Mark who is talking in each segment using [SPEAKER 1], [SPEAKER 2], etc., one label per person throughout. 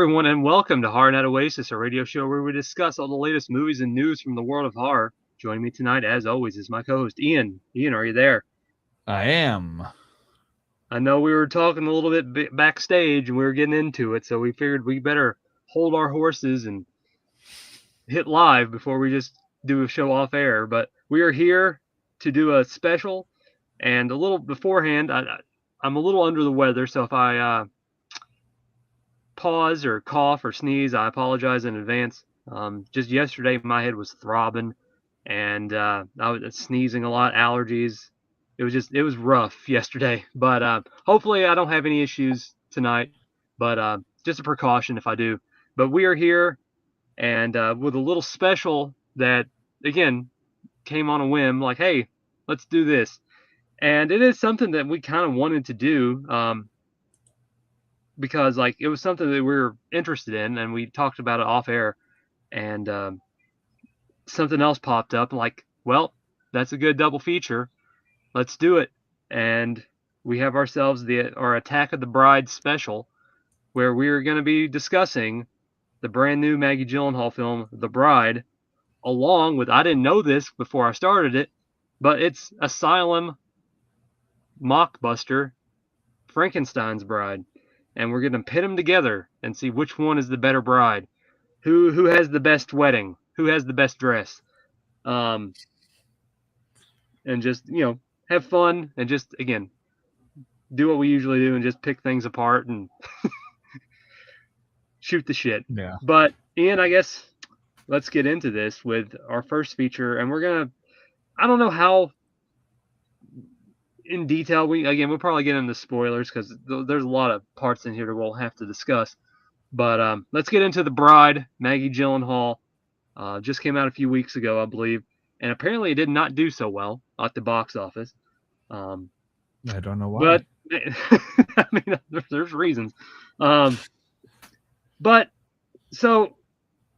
[SPEAKER 1] everyone, and welcome to Horror Night Oasis, a radio show where we discuss all the latest movies and news from the world of horror. Joining me tonight, as always, is my co-host, Ian. Ian, are you there?
[SPEAKER 2] I am.
[SPEAKER 1] I know we were talking a little bit backstage, and we were getting into it, so we figured we better hold our horses and hit live before we just do a show off air. But we are here to do a special, and a little beforehand, I'm a little under the weather, so if I pause or cough or sneeze, I apologize in advance. Just yesterday, my head was throbbing, and I was sneezing a lot, allergies. It was rough yesterday, but hopefully I don't have any issues tonight. But just a precaution if I do. But we are here, and with a little special that again came on a whim, like, hey, let's do this, and it is something that we kind of wanted to do. Because like it was something that we were interested in, and we talked about it off air, and something else popped up. Like, well, that's a good double feature. Let's do it. And we have ourselves our Attack of the Bride special, where we are going to be discussing the brand new Maggie Gyllenhaal film, The Bride, along with, I didn't know this before I started it, but it's Asylum mockbuster Frankenstein's Bride. And we're going to pit them together and see which one is the better bride. Who has the best wedding? Who has the best dress? And just, have fun and just, again, do what we usually do and just pick things apart and shoot the shit.
[SPEAKER 2] Yeah.
[SPEAKER 1] But, Ian, I guess let's get into this with our first feature. And we're going to, I don't know how in detail we'll probably get into spoilers because there's a lot of parts in here that we'll have to discuss. But let's get into The Bride. Maggie Gyllenhaal just came out a few weeks ago, I believe, and apparently it did not do so well at the box office.
[SPEAKER 2] I don't know why.
[SPEAKER 1] But I mean, there's reasons. But so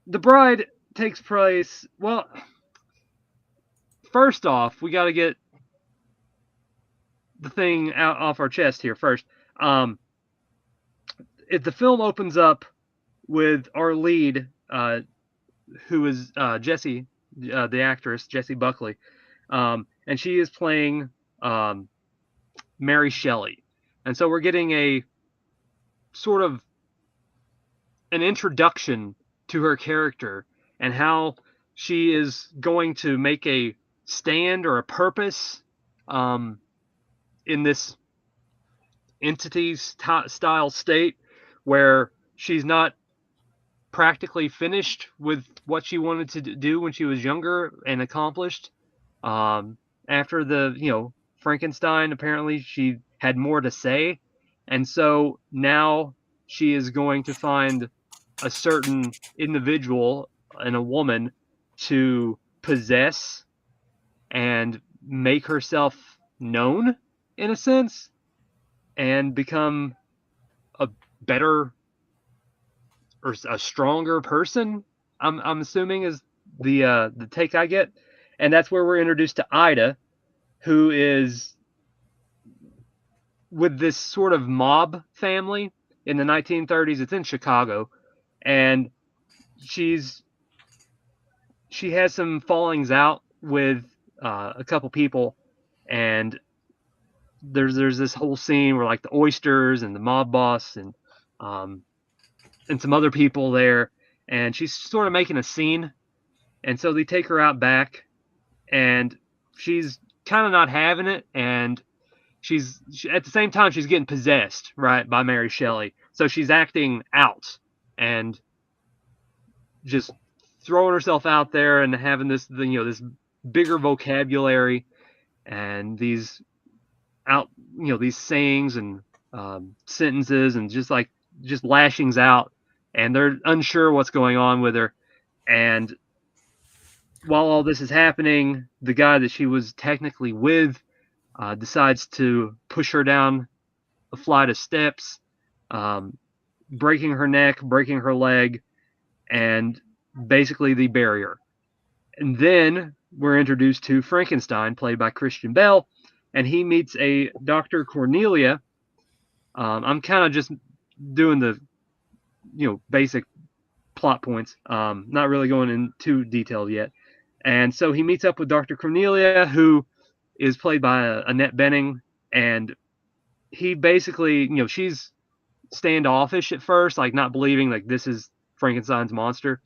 [SPEAKER 1] The Bride takes place. Well, first off, we got to get the thing out off our chest here first. If the film opens up with our lead, who is Jessie, the actress Jessie Buckley, and she is playing Mary Shelley, and so we're getting a sort of an introduction to her character and how she is going to make a stand or a purpose in this entity style state where she's not practically finished with what she wanted to do when she was younger and accomplished. After the, Frankenstein, apparently she had more to say. And so now she is going to find a certain individual and a woman to possess and make herself known, in a sense, and become a better or a stronger person. I'm assuming is the take I get, and that's where we're introduced to Ida, who is with this sort of mob family in the 1930s. It's in Chicago, and she has some fallings out with a couple people, and there's this whole scene where like the oysters and the mob boss and some other people there, and she's sort of making a scene, and so they take her out back, and she's kind of not having it, and she's at the same time she's getting possessed, right, by Mary Shelley, so she's acting out and just throwing herself out there and having this this bigger vocabulary and these these sayings and sentences and just lashings out, and they're unsure what's going on with her. And while all this is happening, the guy that she was technically with decides to push her down a flight of steps, breaking her neck, breaking her leg, and basically the barrier. And then we're introduced to Frankenstein, played by Christian Bale, and he meets a Dr. Cornelia. I'm kind of just doing the basic plot points. Not really going into detail yet. And so he meets up with Dr. Cornelia, who is played by Annette Bening, and he basically, she's standoffish at first, like not believing like this is Frankenstein's monster.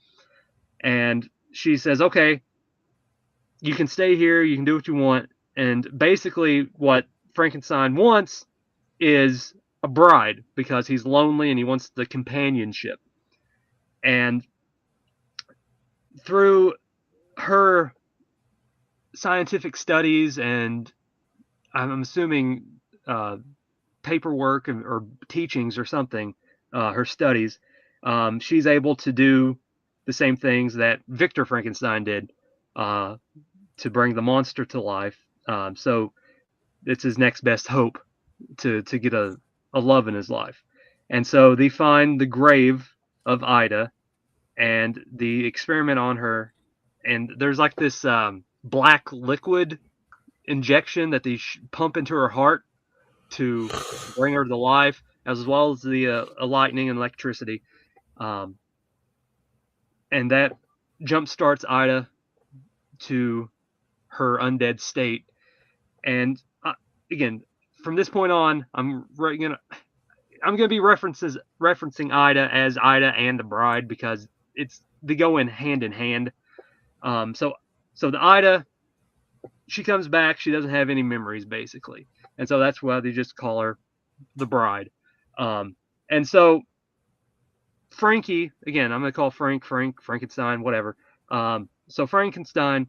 [SPEAKER 1] And she says, okay, you can stay here, you can do what you want. And basically what Frankenstein wants is a bride because he's lonely and he wants the companionship. And through her scientific studies and I'm assuming paperwork or teachings or something, her studies, she's able to do the same things that Victor Frankenstein did to bring the monster to life. So it's his next best hope to get a love in his life. And so they find the grave of Ida and the experiment on her. And there's like this black liquid injection that they pump into her heart to bring her to life, as well as the lightning and electricity. And that jump starts Ida to her undead state. And again, from this point on, I'm gonna be referencing Ida as Ida and the Bride because they go in hand. So the Ida, she comes back. She doesn't have any memories basically, and so that's why they just call her the Bride. And so Frankie, again, I'm gonna call Frankenstein, whatever. So Frankenstein,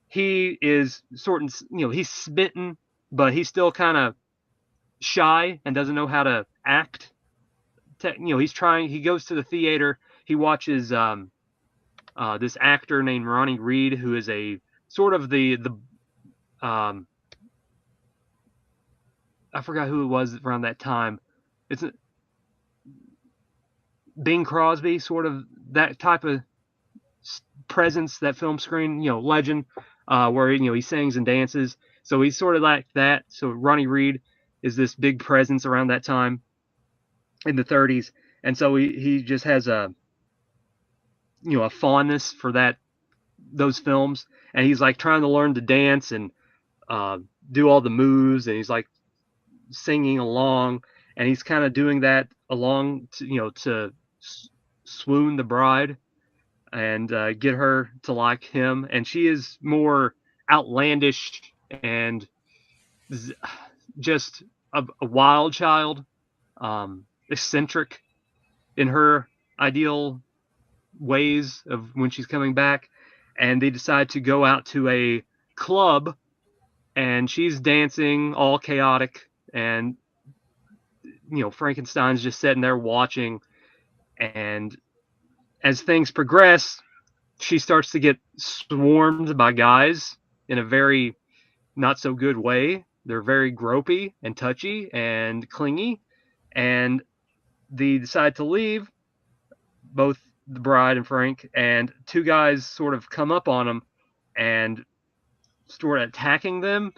[SPEAKER 1] he is he's smitten, but he's still kind of shy and doesn't know how to act. He's trying. He goes to the theater. He watches this actor named Ronnie Reed, who is a sort of the I forgot who it was around that time. It's Bing Crosby, sort of that type of presence, that film screen, legend, where he sings and dances. So he's sort of like that. So Ronnie Reed is this big presence around that time in the 30s, and so he just has a fondness for those films, and he's like trying to learn to dance and do all the moves, and he's like singing along, and he's kind of doing that along to swoon the bride and get her to like him. And she is more outlandish and just a wild child, eccentric in her ideal ways of when she's coming back. And they decide to go out to a club, and she's dancing all chaotic, and Frankenstein's just sitting there watching. And as things progress, she starts to get swarmed by guys in a very not so good way. They're very gropey and touchy and clingy, and they decide to leave, both the Bride and Frank, and two guys sort of come up on them and start attacking them.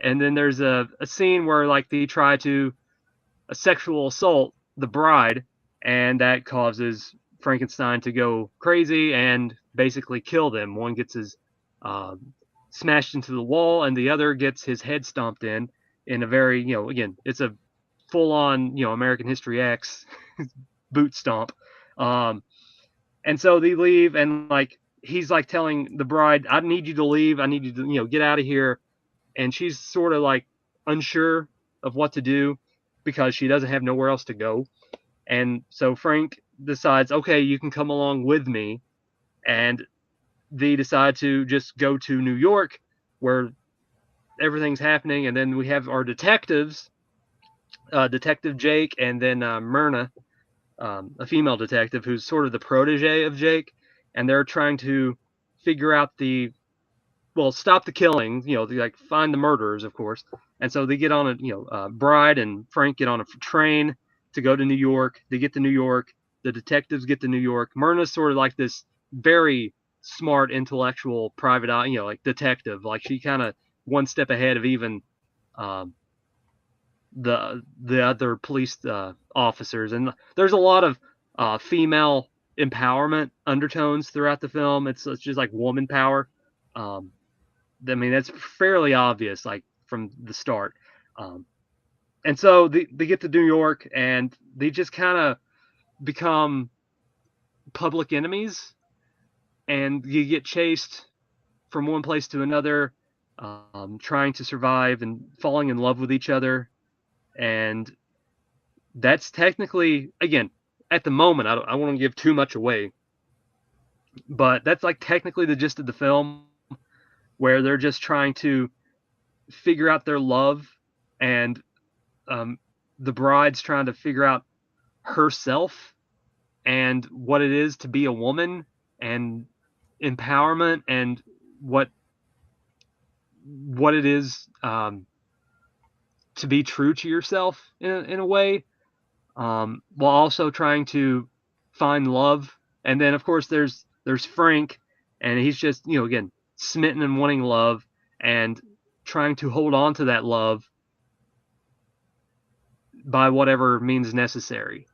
[SPEAKER 1] And then there's a scene where like they try to sexual assault the Bride, and that causes Frankenstein to go crazy and basically kill them. One gets his smashed into the wall, and the other gets his head stomped in a very, again, it's a full-on, American History X boot stomp. And so they leave, and like he's like telling the Bride, I need you to leave. I need you to, get out of here. And she's sort of like unsure of what to do because she doesn't have nowhere else to go. And so Frank decides, okay, you can come along with me. And they decide to just go to New York where everything's happening. And then we have our detectives, Detective Jake, and then Myrna, a female detective who's sort of the protege of Jake. And they're trying to figure out stop the killing, they like find the murderers, of course. And so they get on Bride and Frank get on a train to go to New York. They get to New York. The detectives get to New York. Myrna's sort of like this very smart, intellectual, private eye, like detective. Like she kind of one step ahead of even the other police officers. And there's a lot of female empowerment undertones throughout the film. It's just like woman power. I mean, that's fairly obvious, like from the start. And so they get to New York, and they just kind of become public enemies, and you get chased from one place to another, trying to survive and falling in love with each other. And that's technically, again, at the moment, I don't want to give too much away, but that's like technically the gist of the film, where they're just trying to figure out their love, and the bride's trying to figure out herself and what it is to be a woman, and empowerment, and what it is, to be true to yourself in a way, while also trying to find love. And then of course there's Frank, and he's just, again, smitten and wanting love, and trying to hold on to that love by whatever means necessary.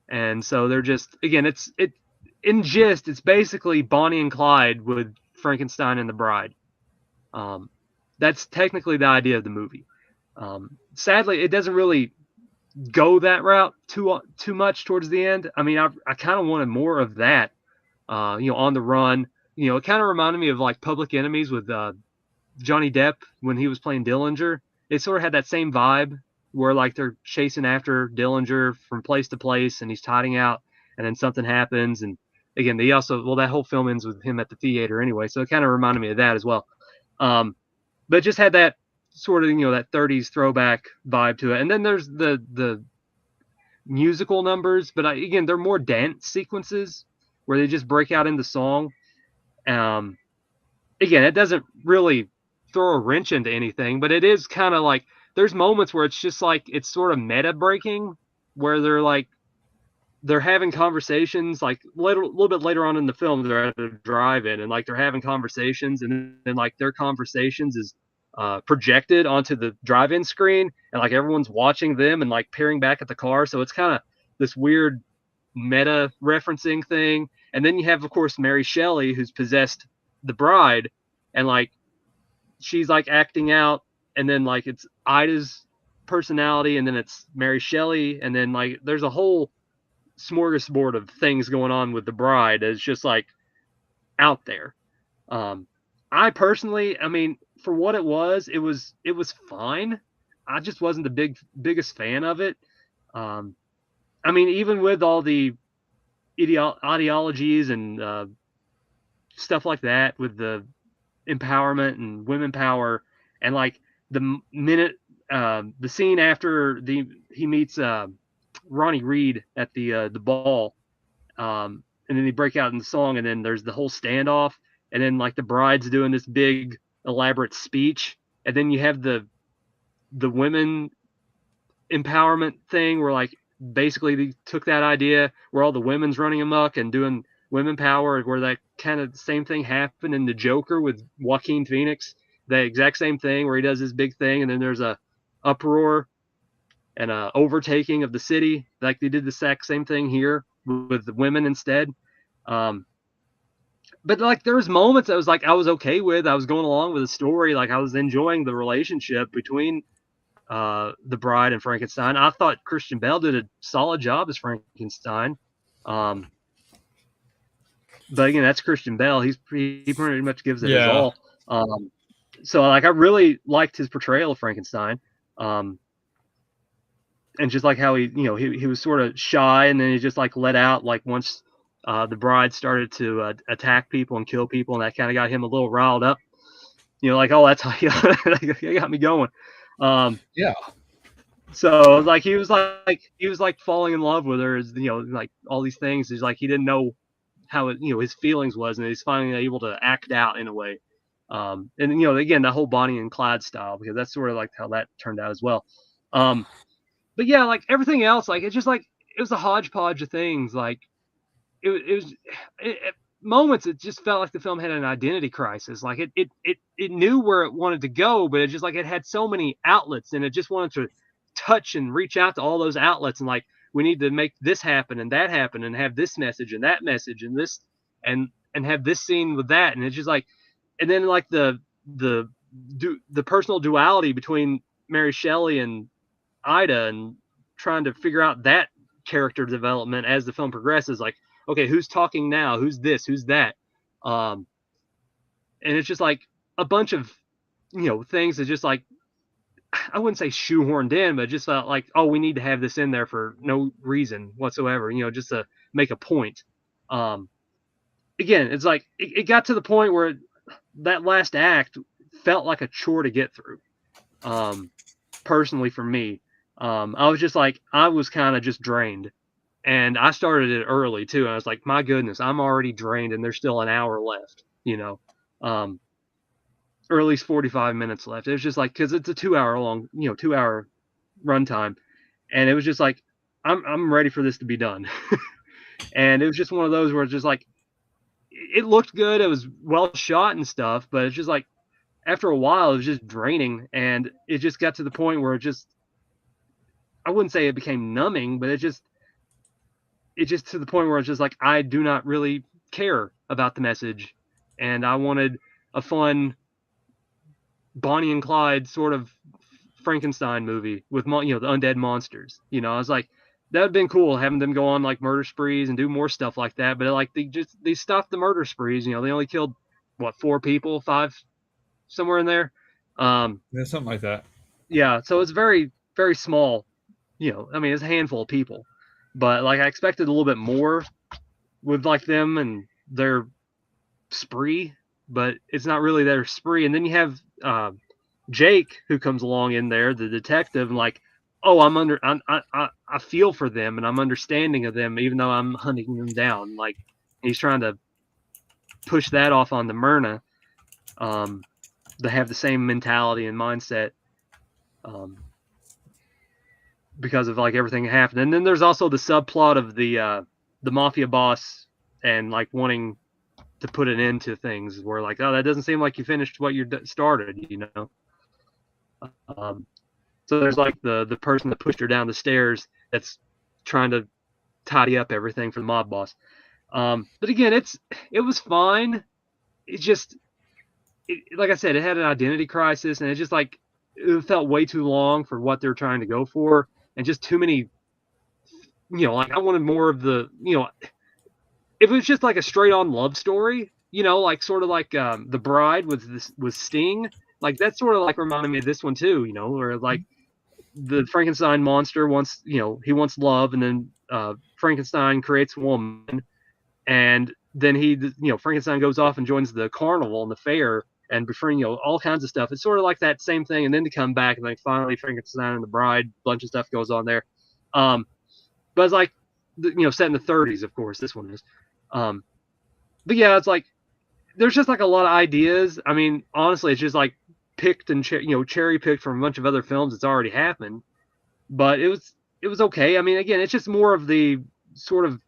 [SPEAKER 1] And so they're just, again, it's basically Bonnie and Clyde with Frankenstein and the Bride. That's technically the idea of the movie. Sadly, it doesn't really go that route too much towards the end. I mean, I kind of wanted more of that, on the run. It kind of reminded me of like Public Enemies with Johnny Depp when he was playing Dillinger. It sort of had that same vibe, where like they're chasing after Dillinger from place to place, and he's hiding out, and then something happens. And again, that whole film ends with him at the theater anyway, so it kind of reminded me of that as well. But it just had that sort of, that 30s throwback vibe to it. And then there's the musical numbers, but again, they're more dance sequences where they just break out into song. Again, it doesn't really throw a wrench into anything, but it is kind of like, there's moments where it's just like, it's sort of meta breaking, where they're having conversations, like a little bit later on in the film, they're at a drive-in, and like they're having conversations, and then like their conversations is projected onto the drive-in screen, and like everyone's watching them and like peering back at the car. So it's kind of this weird meta referencing thing. And then you have, of course, Mary Shelley, who's possessed the bride, and like she's like acting out, and then like it's Ida's personality, and then it's Mary Shelley, and then like there's a whole smorgasbord of things going on with the bride. It's just like out there. I personally, I mean, for what it was fine. I just wasn't the biggest fan of it. I mean, even with all the ideologies and stuff like that, with the empowerment and women power, and like the minute, the scene after he meets Ronnie Reed at the ball, and then they break out in the song, and then there's the whole standoff, and then like the bride's doing this big elaborate speech, and then you have the women empowerment thing, where like basically they took that idea where all the women's running amok and doing women power, where that kind of same thing happened in The Joker with Joaquin Phoenix, the exact same thing where he does this big thing, and then there's a uproar and a overtaking of the city. Like they did the exact same thing here with the women instead. But like there was moments I was okay with. I was going along with the story. Like I was enjoying the relationship between the bride and Frankenstein. I thought Christian Bale did a solid job as Frankenstein. But again, that's Christian Bale. He pretty much gives it his all. So like I really liked his portrayal of Frankenstein. And just like how he was sort of shy, and then he just like let out like once the bride started to attack people and kill people, and that kind of got him a little riled up. Like, oh, that's how he got me going.
[SPEAKER 2] Yeah.
[SPEAKER 1] So like he was like falling in love with her, as like all these things. He's like, he didn't know how it, his feelings was, and he's finally able to act out in a way. And again, the whole Bonnie and Clyde style, because that's sort of like how that turned out as well. But yeah, like everything else, like it's just like it was a hodgepodge of things. Like it at moments it just felt like the film had an identity crisis. Like it knew where it wanted to go, but it just like it had so many outlets, and it just wanted to touch and reach out to all those outlets, and like we need to make this happen and that happen and have this message and that message and this and have this scene with that, and it's just like, and then like the the personal duality between Mary Shelley and Ida, and trying to figure out that character development as the film progresses. Like, okay, who's talking now? Who's this? Who's that? And it's just like a bunch of things that just like, I wouldn't say shoehorned in, but just felt like, oh, we need to have this in there for no reason whatsoever, just to make a point. Again, it's like it got to the point where that last act felt like a chore to get through. Personally, for me, I was just like, I was kind of just drained, and I started it early too. And I was like, my goodness, I'm already drained, and there's still an hour left, or at least 45 minutes left. It was just like, because it's a 2 hour long, 2 hour runtime, and it was just like, I'm ready for this to be done. And it was just one of those where it's just like, it looked good, it was well shot and stuff, but it's just like, after a while, it was just draining, and it just got to the point where it just, I wouldn't say it became numbing, but it just to the point where it's just like, I do not really care about the message, and I wanted a fun Bonnie and Clyde sort of Frankenstein movie with the undead monsters. I was like, that would have been cool having them go on like murder sprees and do more stuff like that. But like they stopped the murder sprees. They only killed 4 people, 5, somewhere in there.
[SPEAKER 2] Yeah, something like that.
[SPEAKER 1] Yeah, so it's very, very small. I mean, it's a handful of people, but like I expected a little bit more with like them and their spree, but it's not really their spree. And then you have Jake, who comes along in there, the detective, and like, oh, I feel for them and I'm understanding of them, even though I'm hunting them down. Like, he's trying to push that off on the Myrna. They have the same mentality and mindset, because of like everything that happened. And then there's also the subplot of the mafia boss and like wanting to put an end to things, where like, oh, that doesn't seem like you finished what you started, so there's like the person that pushed her down the stairs that's trying to tidy up everything for the mob boss. But again, it was fine. It just, like I said, it had an identity crisis, and it just like, it felt way too long for what they're trying to go for, and just too many, like I wanted more of the, if it was just like a straight on love story, like sort of like The Bride with Sting, like that sort of like reminded me of this one too, where like the Frankenstein monster wants, he wants love, and then Frankenstein creates a woman, and then Frankenstein goes off and joins the carnival and the fair and befriend, all kinds of stuff. It's sort of like that same thing, and then to come back and like finally Frankenstein and the Bride, bunch of stuff goes on there. But it's like, set in the 30s, of course, this one is. But yeah, it's like, there's just like a lot of ideas. I mean, honestly, it's just like picked and cherry picked from a bunch of other films that's already happened. But it was okay. I mean, again, it's just more of the sort of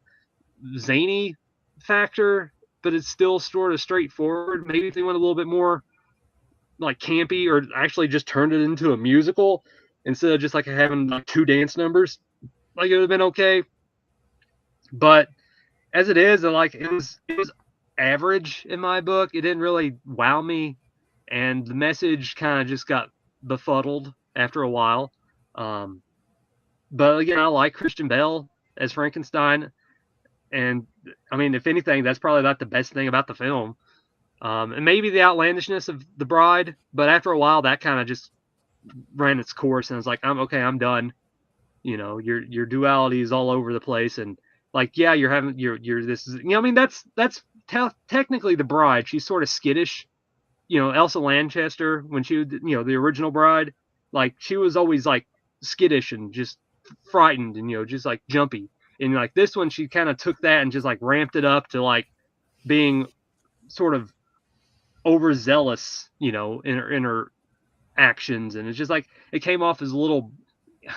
[SPEAKER 1] zany factor, but it's still sort of straightforward. Maybe if they went a little bit more like campy, or actually just turned it into a musical instead of just like having like 2 dance numbers, like it would have been okay. But as it is, like it was average in my book. It didn't really wow me, and the message kind of just got befuddled after a while. But again, I like Christian Bale as Frankenstein, and I mean, if anything, that's probably about the best thing about the film. And maybe the outlandishness of The Bride, but after a while, that kind of just ran its course, and it's like, I'm done. Your duality is all over the place, and like, yeah, you're this is, I mean, that's technically The Bride. She's sort of skittish. Elsa Lanchester, when she, the original Bride, like she was always like skittish and just frightened and just like jumpy. And like this one, she kind of took that and just like ramped it up to like being sort of overzealous, in her actions, and it's just like it came off as a little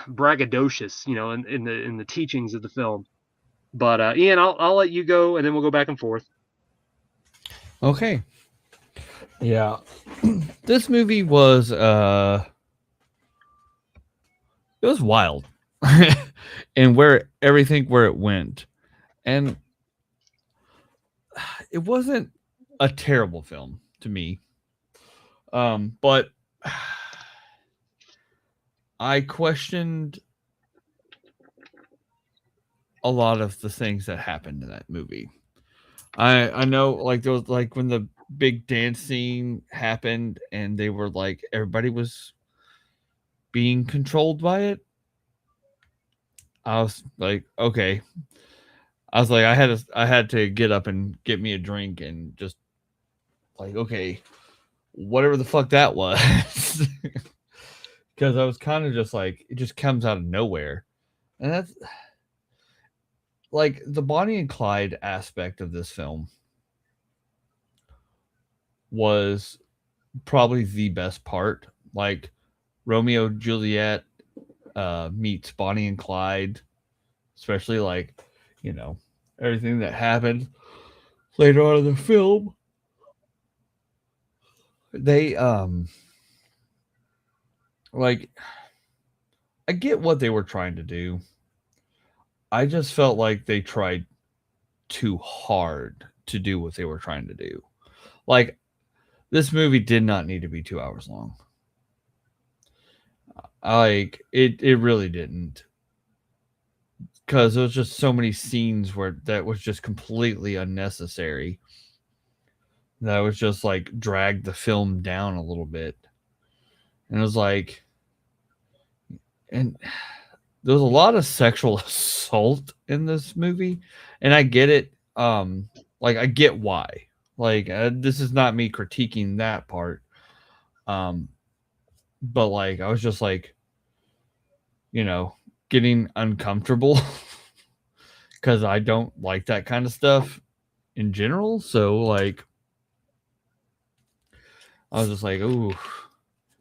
[SPEAKER 1] braggadocious, in the teachings of the film. But Ian, I'll let you go, and then we'll go back and forth.
[SPEAKER 2] Okay. Yeah. This movie was it was wild. and where it went. And it wasn't a terrible film to me. But I questioned a lot of the things that happened in that movie. I know, like, there was, like, when the big dance scene happened and they were like, everybody was being controlled by it. I was like, okay. I was like, I had to get up and get me a drink and just like, okay, whatever the fuck that was. Because I was kind of just like, it just comes out of nowhere. And that's like the Bonnie and Clyde aspect of this film was probably the best part. Like Romeo and Juliet meets Bonnie and Clyde, especially like, you know, everything that happened later on in the film. They like, I get what they were trying to do. I just felt like they tried too hard to do what they were trying to do. Like, this movie did not need to be 2 hours long. Like, it really didn't. Because there was just so many scenes where that was just completely unnecessary. That was just like dragged the film down a little bit. And it was like, and there was a lot of sexual assault in this movie, and I get it. Like, I get why. Like, this is not me critiquing that part. But like, I was just like, you know, getting uncomfortable because I don't like that kind of stuff in general. So like, I was just like, ooh.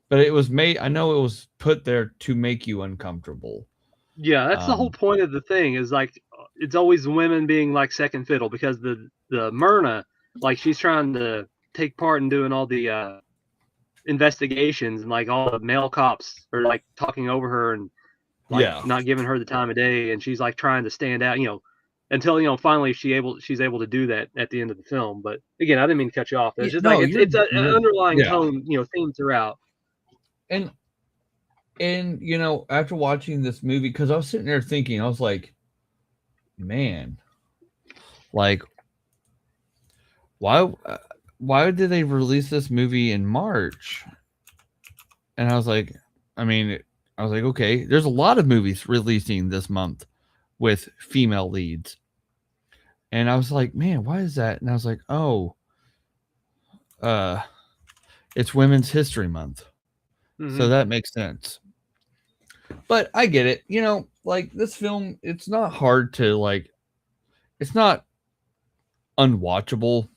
[SPEAKER 2] But it was made. I know it was put there to make you uncomfortable.
[SPEAKER 1] Yeah, that's the whole point of the thing. Is like it's always women being like second fiddle because the Myrna, like she's trying to take part in doing all the investigations, and like all the male cops are like talking over her and like
[SPEAKER 2] Yeah.
[SPEAKER 1] not giving her the time of day, and she's like trying to stand out, until finally she's able to do that at the end of the film. But again, I didn't mean to cut you off. It's just like
[SPEAKER 2] No,
[SPEAKER 1] it's an
[SPEAKER 2] you're
[SPEAKER 1] underlying
[SPEAKER 2] yeah.
[SPEAKER 1] tone, theme throughout.
[SPEAKER 2] And you know, after watching this movie, because I was sitting there thinking, I was like, man, like, why did they release this movie in March? And I was like, okay, there's a lot of movies releasing this month with female leads. And I was like, man, why is that? And I was like, oh, uh, it's Women's History Month.
[SPEAKER 1] Mm-hmm.
[SPEAKER 2] So that makes sense. But I get it. You know, like, this film, it's not hard to like, it's not unwatchable.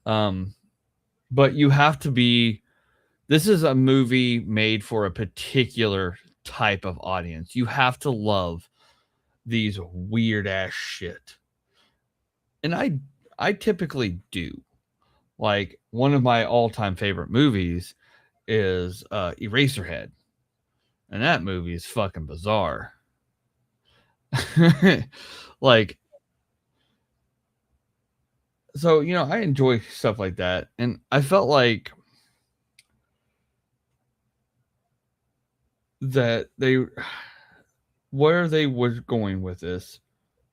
[SPEAKER 2] But you have to be, this is a movie made for a particular type of audience. You have to love these weird ass shit. And I typically do. Like, one of my all-time favorite movies is Eraserhead. And that movie is fucking bizarre. Like, so, you know, I enjoy stuff like that. And I felt like that where they were going with this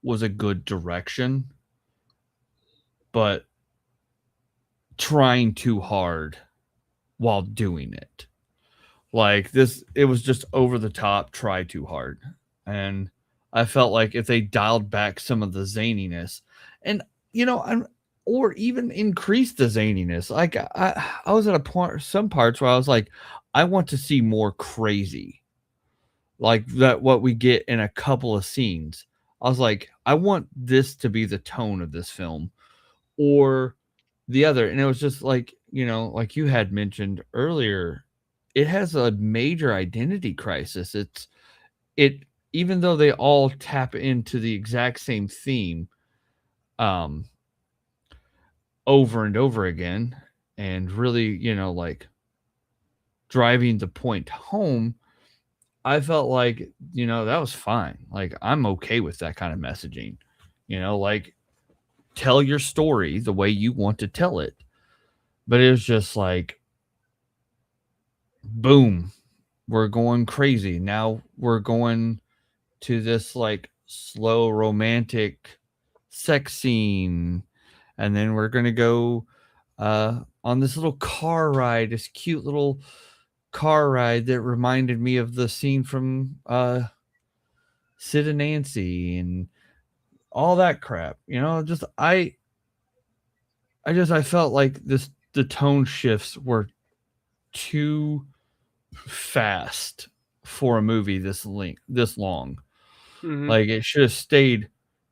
[SPEAKER 2] was a good direction, but trying too hard while doing it. Like, this, it was just over the top, try too hard. And I felt like if they dialed back some of the zaniness and, or even increase the zaniness, like, I was at a point, some parts where I was like, I want to see more crazy. Like that, what we get in a couple of scenes. I was like, I want this to be the tone of this film, or the other. And it was just like, like you had mentioned earlier, it has a major identity crisis. It even though they all tap into the exact same theme, um, over and over again, and really, like, driving the point home, I felt like, that was fine. Like, I'm okay with that kind of messaging. Like, tell your story the way you want to tell it. But it was just like, boom, we're going crazy. Now we're going to this like slow romantic sex scene. And then we're going to go on this little car ride, this cute little car ride that reminded me of the scene from Sid and Nancy and all that crap. Just I felt like the tone shifts were too fast for a movie this long.
[SPEAKER 1] Mm-hmm.
[SPEAKER 2] Like it should have stayed,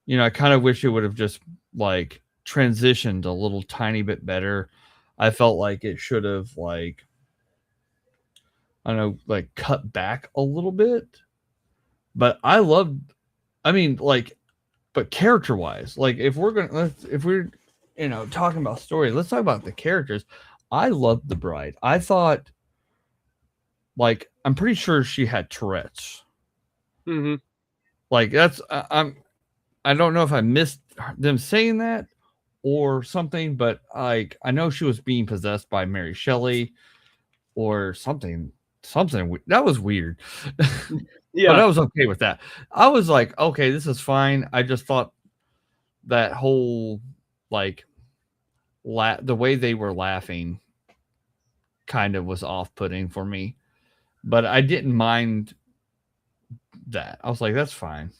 [SPEAKER 2] I kind of wish it would have just like transitioned a little tiny bit better. I felt like it should have like I don't know, like cut back a little bit. But but character wise, like if we're talking about story, let's talk about the characters. I loved the bride. I thought, like, I'm pretty sure she had Tourette's.
[SPEAKER 1] Mm-hmm.
[SPEAKER 2] Like that's I don't know if I missed them saying that or something, but like I know she was being possessed by Mary Shelley or something. Something that was weird. But
[SPEAKER 1] Yeah.
[SPEAKER 2] I was okay with that. I was like, okay, this is fine. I just thought that whole like the way they were laughing kind of was off-putting for me. But I didn't mind that. I was like, that's fine.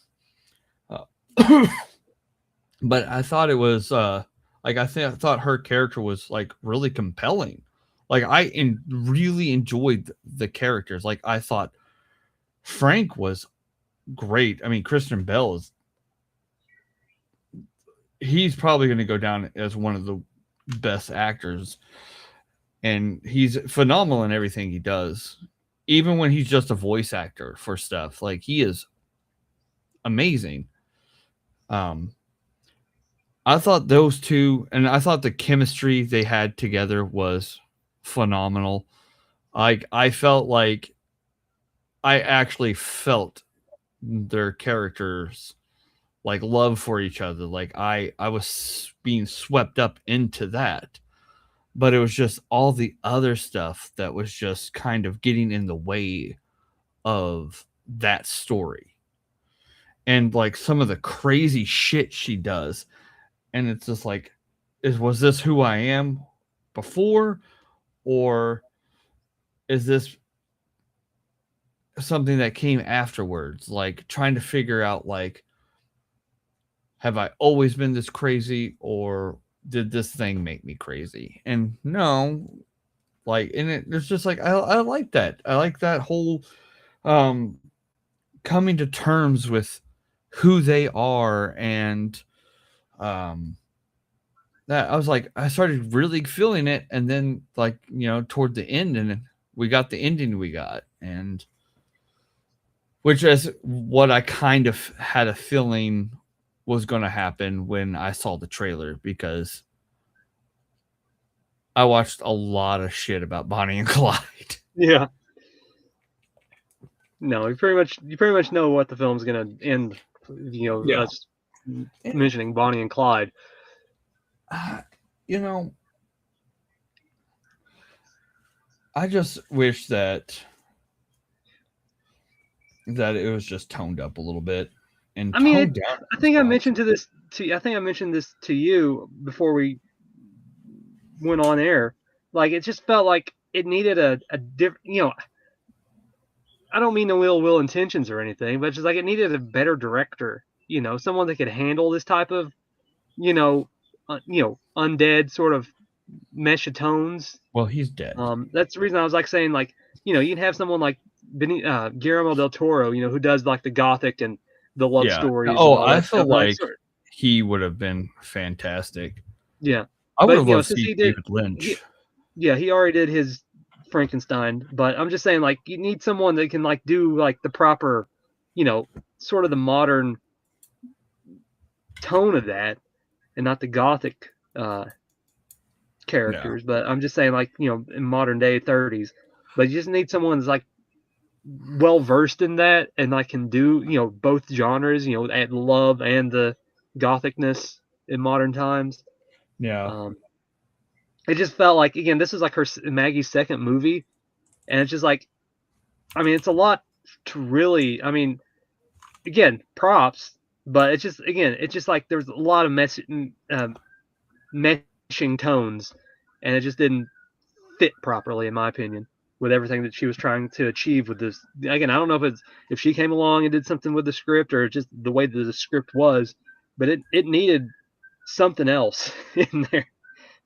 [SPEAKER 2] Uh, but I thought it was like I thought her character was like really compelling. Like really enjoyed the characters. Like I thought Frank was great. I mean, Christian Bell he's probably going to go down as one of the best actors, and he's phenomenal in everything he does. Even when he's just a voice actor for stuff, like he is amazing. I thought those two, and I thought the chemistry they had together was phenomenal. I felt like I actually felt their characters like love for each other. Like I was being swept up into that, but it was just all the other stuff that was just kind of getting in the way of that story, and like some of the crazy shit she does. And it's just like, was this who I am before, or is this something that came afterwards? Like trying to figure out, like, have I always been this crazy, or did this thing make me crazy? And no, like, and it's just like I like that. I like that whole um coming to terms with who they are, and that I was like, I started really feeling it, and then like toward the end, and we got the ending we got, and which is what I kind of had a feeling was going to happen when I saw the trailer, because I watched a lot of shit about Bonnie and Clyde.
[SPEAKER 1] Yeah. No, you pretty much know what the film's gonna end.
[SPEAKER 2] Yeah.
[SPEAKER 1] Us mentioning Bonnie and Clyde.
[SPEAKER 2] You know, I just wish that it was just toned up a little bit and
[SPEAKER 1] I mean,
[SPEAKER 2] toned down.
[SPEAKER 1] I think I mentioned this to you before we went on air. Like it just felt like it needed a different. I don't mean no ill will intentions or anything, but just like it needed a better director. Someone that could handle this type of undead sort of mesh of tones.
[SPEAKER 2] Well, he's dead.
[SPEAKER 1] That's the reason I was like saying like you can have someone like Guillermo del Toro, who does like the gothic and the love stories.
[SPEAKER 2] Oh,
[SPEAKER 1] and all
[SPEAKER 2] I
[SPEAKER 1] that
[SPEAKER 2] feel
[SPEAKER 1] stuff.
[SPEAKER 2] like he would have been fantastic.
[SPEAKER 1] Yeah,
[SPEAKER 2] I would have loved
[SPEAKER 1] since
[SPEAKER 2] to see David Lynch.
[SPEAKER 1] He already did his Frankenstein, but I'm just saying like you need someone that can like do like the proper, sort of the modern tone of that, and not the gothic characters. No. But I'm just saying like in modern day 30s, but you just need someone that's like well versed in that and like can do both genres, at love and the gothicness in modern times.
[SPEAKER 2] Yeah.
[SPEAKER 1] Um, it just felt like, again, this is like her Maggie's second movie, and it's just like, I mean, it's a lot to really. I mean, again, props, but it's just like there's a lot of meshing tones, and it just didn't fit properly, in my opinion, with everything that she was trying to achieve with this. Again, I don't know if she came along and did something with the script or just the way that the script was, but it needed something else in there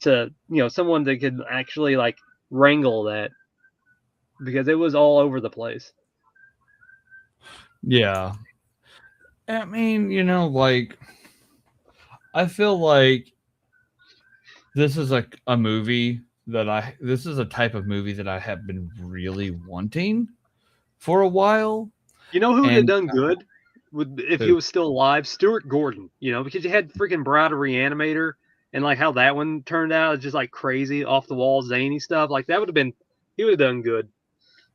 [SPEAKER 1] to someone that could actually like wrangle that, because it was all over the place.
[SPEAKER 2] Yeah. I mean, like I feel like this is a movie this is a type of movie that I have been really wanting for a while.
[SPEAKER 1] You know who would have
[SPEAKER 2] And
[SPEAKER 1] done good with if he
[SPEAKER 2] who?
[SPEAKER 1] was still alive? Stuart Gordon. Because you had freaking Bride of Reanimator, and like how that one turned out is just like crazy off the wall zany stuff. Like that would have been he would have done good.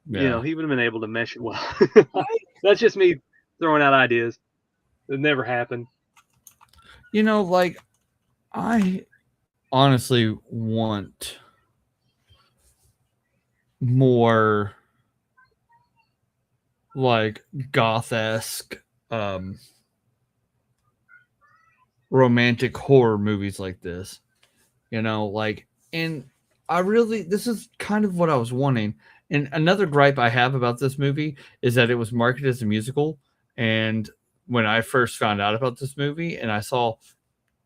[SPEAKER 2] Yeah.
[SPEAKER 1] He would have been able to mesh it well.
[SPEAKER 2] I,
[SPEAKER 1] That's just me throwing out ideas. It never happened.
[SPEAKER 2] like I honestly want more like goth-esque romantic horror movies like this. Like, and this is kind of what I was wanting. And another gripe I have about this movie is that it was marketed as a musical. And when I first found out about this movie and I saw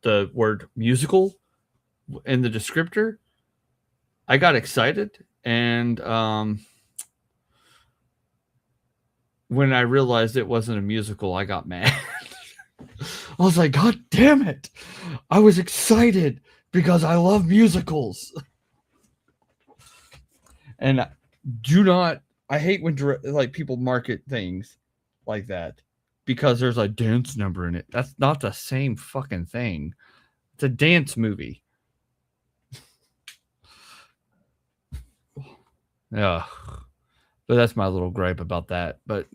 [SPEAKER 2] the word musical in the descriptor, I got excited. And when I realized it wasn't a musical, I got mad. I was like, God damn it. I was excited because I love musicals. And I hate when like people market things like that because there's a dance number in it. That's not the same fucking thing. It's a dance movie. Yeah. But that's my little gripe about that. But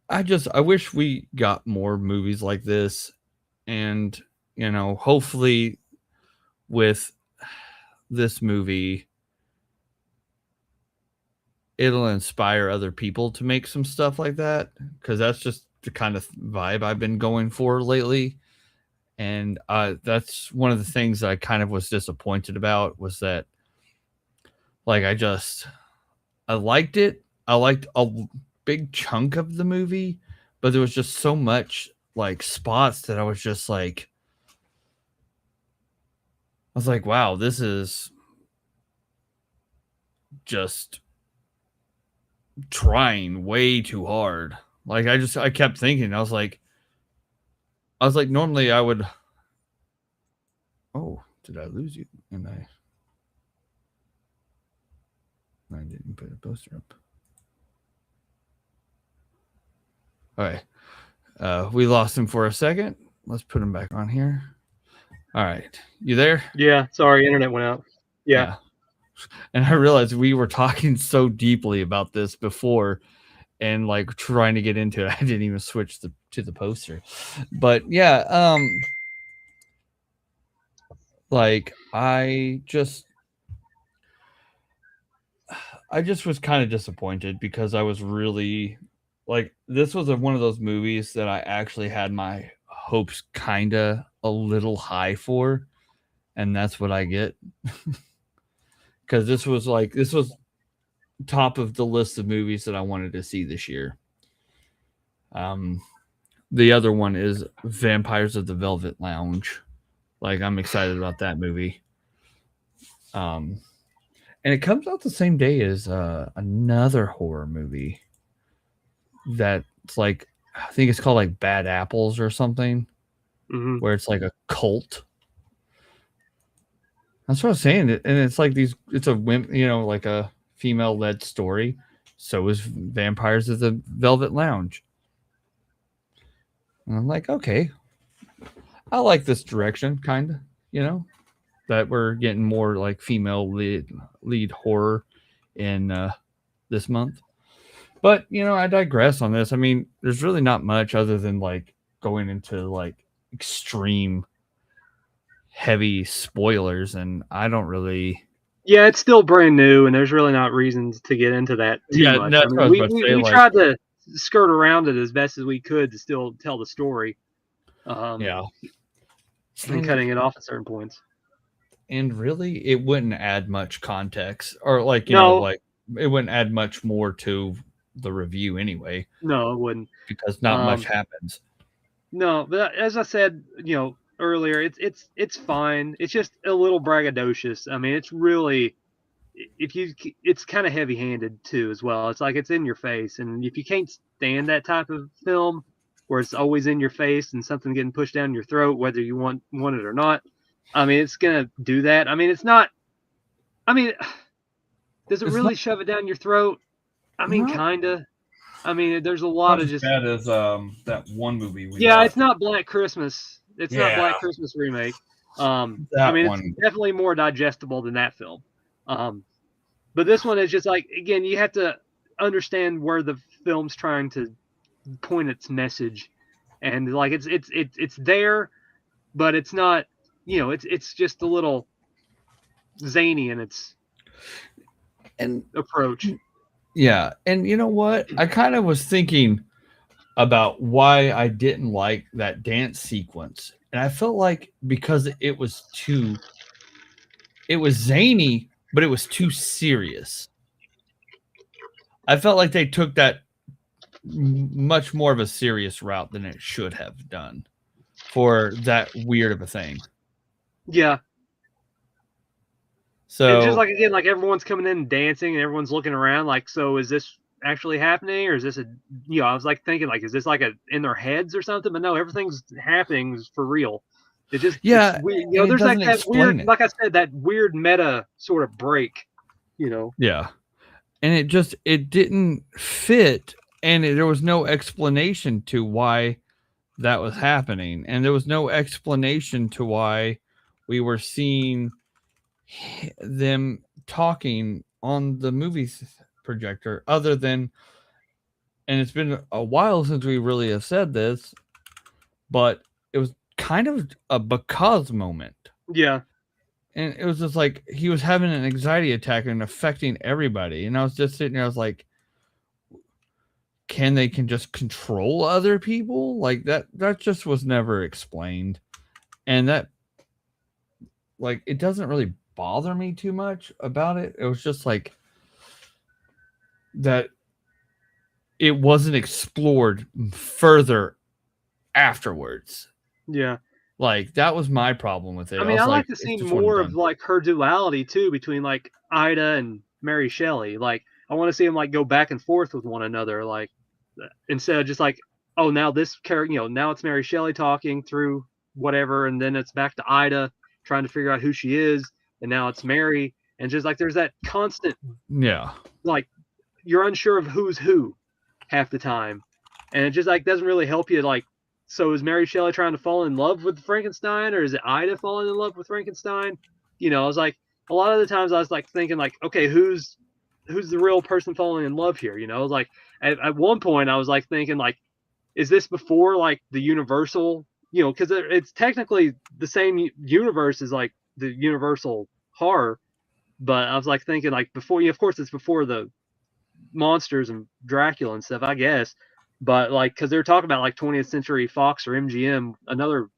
[SPEAKER 2] I wish we got more movies like this, and hopefully with this movie it'll inspire other people to make some stuff like that, because that's just the kind of vibe I've been going for lately. And that's one of the things I kind of was disappointed about, was that like I liked it. I liked a big chunk of the movie, but there was just so much like spots that I was like, wow, this is just trying way too hard. Like I kept thinking, I was like, normally I would. Oh, did I lose you? And I didn't put a poster up. All right. We lost him for a second. Let's put him back on here. All right. You there?
[SPEAKER 1] Yeah, sorry, internet went out. Yeah.
[SPEAKER 2] Yeah. And I realized we were talking so deeply about this before and like trying to get into it. I didn't even switch to the poster. But yeah, like I just was kind of disappointed because I was really like, this was one of those movies that I actually had my hopes kind of a little high for, and that's what I get. Because this was top of the list of movies that I wanted to see this year. The other one is Vampires of the Velvet Lounge. Like, I'm excited about that movie. And it comes out the same day as another horror movie that's like, I think it's called like Bad Apples or something, where it's like a cult. That's what I was saying. And it's like it's a like a female led story. So is Vampires of the Velvet Lounge. And I'm like, okay, I like this direction, kind of, that we're getting more like female lead horror in this month. But I digress on this. I mean, there's really not much other than like going into like extreme heavy spoilers, and I don't really.
[SPEAKER 1] Yeah, it's still brand new, and there's really not reasons to get into that too
[SPEAKER 2] Yeah,
[SPEAKER 1] much. I
[SPEAKER 2] that's what I
[SPEAKER 1] mean,
[SPEAKER 2] was
[SPEAKER 1] we
[SPEAKER 2] about to
[SPEAKER 1] we,
[SPEAKER 2] say.
[SPEAKER 1] we
[SPEAKER 2] Like,
[SPEAKER 1] tried to skirt around it as best as we could to still tell the story,
[SPEAKER 2] yeah,
[SPEAKER 1] and
[SPEAKER 2] and
[SPEAKER 1] cutting it off at certain points.
[SPEAKER 2] really, it wouldn't add much context, or like
[SPEAKER 1] No,
[SPEAKER 2] like it wouldn't add much more to the review anyway,
[SPEAKER 1] no, it wouldn't.
[SPEAKER 2] because not much
[SPEAKER 1] Um,
[SPEAKER 2] happens.
[SPEAKER 1] no, but as I said, earlier, it's fine. It's just a little braggadocious. I mean, it's really if you it's kind of heavy-handed too as well. It's like it's in your face, and if you can't stand that type of film where it's always in your face and something getting pushed down your throat, whether you want it or not, I mean, it's gonna do that. I mean, it's not. I mean, does it
[SPEAKER 2] It's not
[SPEAKER 1] really shove it down your throat? I mean,
[SPEAKER 2] not
[SPEAKER 1] kinda. I mean, there's a lot
[SPEAKER 2] not
[SPEAKER 1] of
[SPEAKER 2] as
[SPEAKER 1] just
[SPEAKER 2] bad as that one movie we
[SPEAKER 1] yeah. It's
[SPEAKER 2] watched.
[SPEAKER 1] not Black Christmas. It's not
[SPEAKER 2] Yeah,
[SPEAKER 1] Black Christmas remake. I
[SPEAKER 2] that
[SPEAKER 1] mean, it's
[SPEAKER 2] one.
[SPEAKER 1] definitely more digestible than that film. Um, But this one is just like again, you have to understand where the film's trying to point its message, and like it's there, but it's not. It's just a little zany in its
[SPEAKER 2] And
[SPEAKER 1] approach.
[SPEAKER 2] yeah, and you know what? I kind of was thinking about why I didn't like that dance sequence. And I felt like because it was zany, but it was too serious. I felt like they took that much more of a serious route than it should have done for that weird of a thing.
[SPEAKER 1] Yeah, and just
[SPEAKER 2] So,
[SPEAKER 1] like again, like everyone's coming in and dancing, and everyone's looking around, like, so is this actually happening, or is this a? I was like thinking, like, is this like a in their heads or something? But no, everything's happening for real. It's
[SPEAKER 2] yeah,
[SPEAKER 1] weird.
[SPEAKER 2] and it
[SPEAKER 1] There's like
[SPEAKER 2] doesn't
[SPEAKER 1] that weird,
[SPEAKER 2] explain it.
[SPEAKER 1] like I said, that weird meta sort of break.
[SPEAKER 2] Yeah. And it didn't fit, and there was no explanation to why that was happening, and there was no explanation to why we were seeing them talking on the movie projector, other than, and it's been a while since we really have said this, but it was kind of a because moment.
[SPEAKER 1] Yeah,
[SPEAKER 2] And it was just like he was having an anxiety attack and affecting everybody, and I was just sitting there, I was like, can just control other people like that just was never explained. And that, like, it doesn't really bother me too much about it. It was just like that it wasn't explored further afterwards.
[SPEAKER 1] yeah.
[SPEAKER 2] Like, that was my problem with it.
[SPEAKER 1] I
[SPEAKER 2] I
[SPEAKER 1] mean, I
[SPEAKER 2] was
[SPEAKER 1] like
[SPEAKER 2] like,
[SPEAKER 1] to
[SPEAKER 2] it
[SPEAKER 1] see
[SPEAKER 2] just wasn't
[SPEAKER 1] more of
[SPEAKER 2] done.
[SPEAKER 1] like her duality too between like Ida and Mary Shelley. Like, I want to see them like go back and forth with one another. Like, instead of just like, oh, now this character, now it's Mary Shelley talking through whatever, and then it's back to Ida trying to figure out who she is, and now it's Mary, and just like there's that constant
[SPEAKER 2] Yeah.
[SPEAKER 1] like you're unsure of who's who half the time, and it just like doesn't really help you. Like, so is Mary Shelley trying to fall in love with Frankenstein, or is it Ida falling in love with Frankenstein? I was like, a lot of the times I was like thinking like, okay, who's the real person falling in love here? Like at one point I was like thinking like, is this before like the Universal? Because it's technically the same universe as like the Universal horror, but I was like thinking like before. Of course, it's before the monsters and Dracula and stuff, I guess. But like, because they're talking about like 20th Century Fox or MGM, another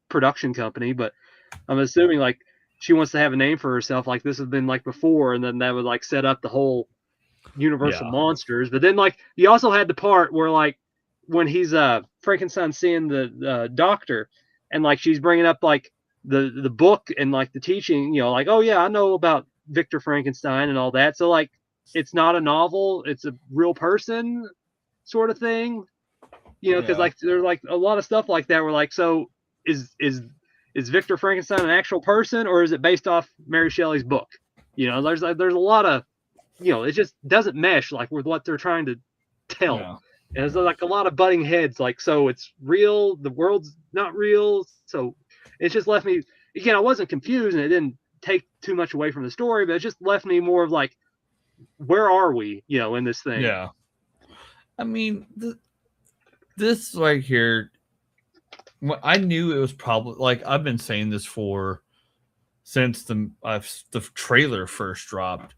[SPEAKER 1] production company. But I'm assuming like she wants to have a name for herself. Like this has been like before, and then that would like set up the whole Universal
[SPEAKER 2] Yeah.
[SPEAKER 1] monsters. But then like you also had the part where like when he's Frankenstein seeing the doctor, and like she's bringing up like the book and like the teaching, like, oh yeah, I know about Victor Frankenstein and all that. So like it's not a novel, it's a real person sort of thing. Because
[SPEAKER 2] Yeah.
[SPEAKER 1] like there's like a lot of stuff like that where like, so is Victor Frankenstein an actual person, or is it based off Mary Shelley's book? There's a lot of it just doesn't mesh like with what they're trying to tell.
[SPEAKER 2] Yeah.
[SPEAKER 1] And there's like a lot of butting heads, like, so it's real, the world's not real. So it just left me, again, I wasn't confused, and it didn't take too much away from the story, but it just left me more of like, where are we, in this thing?
[SPEAKER 2] Yeah. I mean, this right here, I knew it was probably like I've been saying this since the trailer first dropped,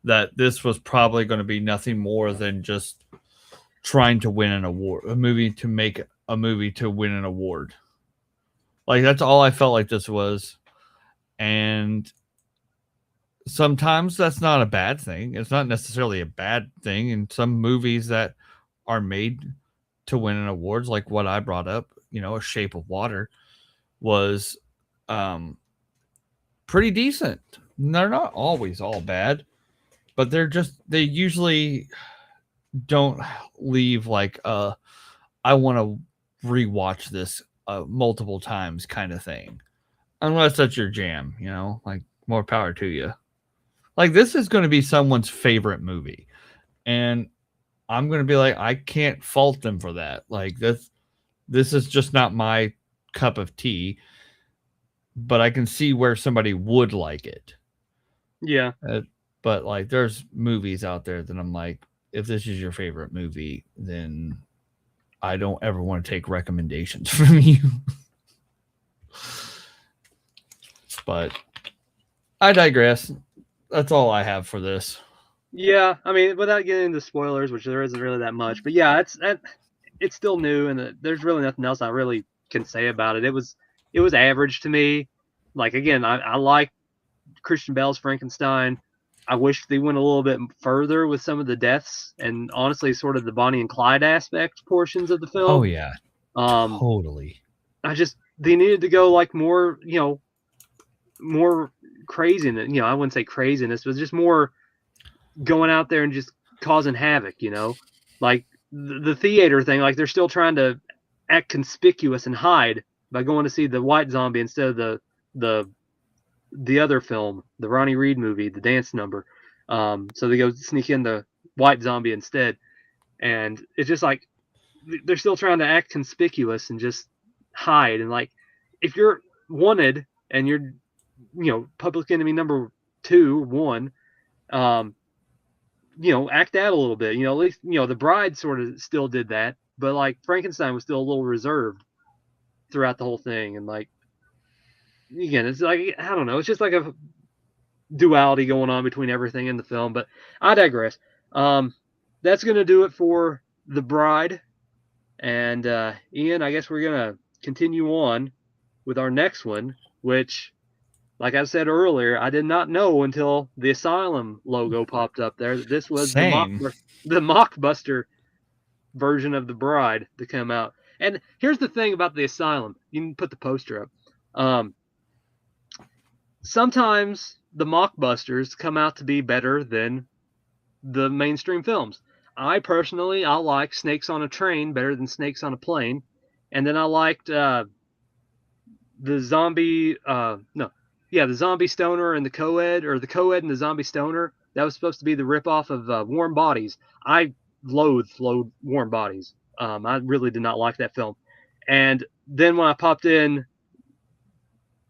[SPEAKER 2] that this was probably going to be nothing more than just trying to win an award, a movie to make a movie to win an award. Like that's all I felt like this was, and sometimes that's not a bad thing. It's not necessarily a bad thing in some movies that are made to win an awards, like what I brought up. A Shape of Water was pretty decent. They're not always all bad, but they usually don't leave like I want to rewatch this multiple times kind of thing, unless that's your jam. Like more power to you. Like this is going to be someone's favorite movie, and I'm going to be like, I can't fault them for that. Like this is just not my cup of tea, but I can see where somebody would like it.
[SPEAKER 1] Yeah.
[SPEAKER 2] But like, there's movies out there that I'm like, if this is your favorite movie, then I don't ever want to take recommendations from you. But I digress. That's all I have for this.
[SPEAKER 1] Yeah, I mean, without getting into spoilers, which there isn't really that much, but yeah, it's still new, and there's really nothing else I really can say about it. It was average to me. Like again, I like Christian Bale's Frankenstein. I wish they went a little bit further with some of the deaths, and honestly, sort of the Bonnie and Clyde aspect portions of the film.
[SPEAKER 2] Oh yeah, totally.
[SPEAKER 1] They needed to go like more, more craziness. I wouldn't say craziness, but just more going out there and just causing havoc, like the theater thing. Like they're still trying to act conspicuous and hide by going to see the white zombie instead of the other film, the Ronnie Reed movie, the dance number. So they go sneak in the white zombie instead, and it's just like they're still trying to act conspicuous and just hide. And like, if you're wanted and you're, public enemy number 1, act out a little bit. At least, the Bride sort of still did that, but like Frankenstein was still a little reserved throughout the whole thing. And like, again, it's like, I don't know, it's just like a duality going on between everything in the film. But I digress. That's gonna do it for The Bride. And Ian, I guess we're gonna continue on with our next one, which, like I said earlier, I did not know until the Asylum logo popped up there that this was the mockbuster version of The Bride to come out. And here's the thing about the Asylum. You can put the poster up. Sometimes the mockbusters come out to be better than the mainstream films. I like Snakes on a Train better than Snakes on a Plane. And then I liked the Zombie the Zombie Stoner and the Co-Ed, or the Co-Ed and the Zombie Stoner. That was supposed to be the ripoff of Warm Bodies. I loathed Warm Bodies. I really did not like that film. And then when I popped in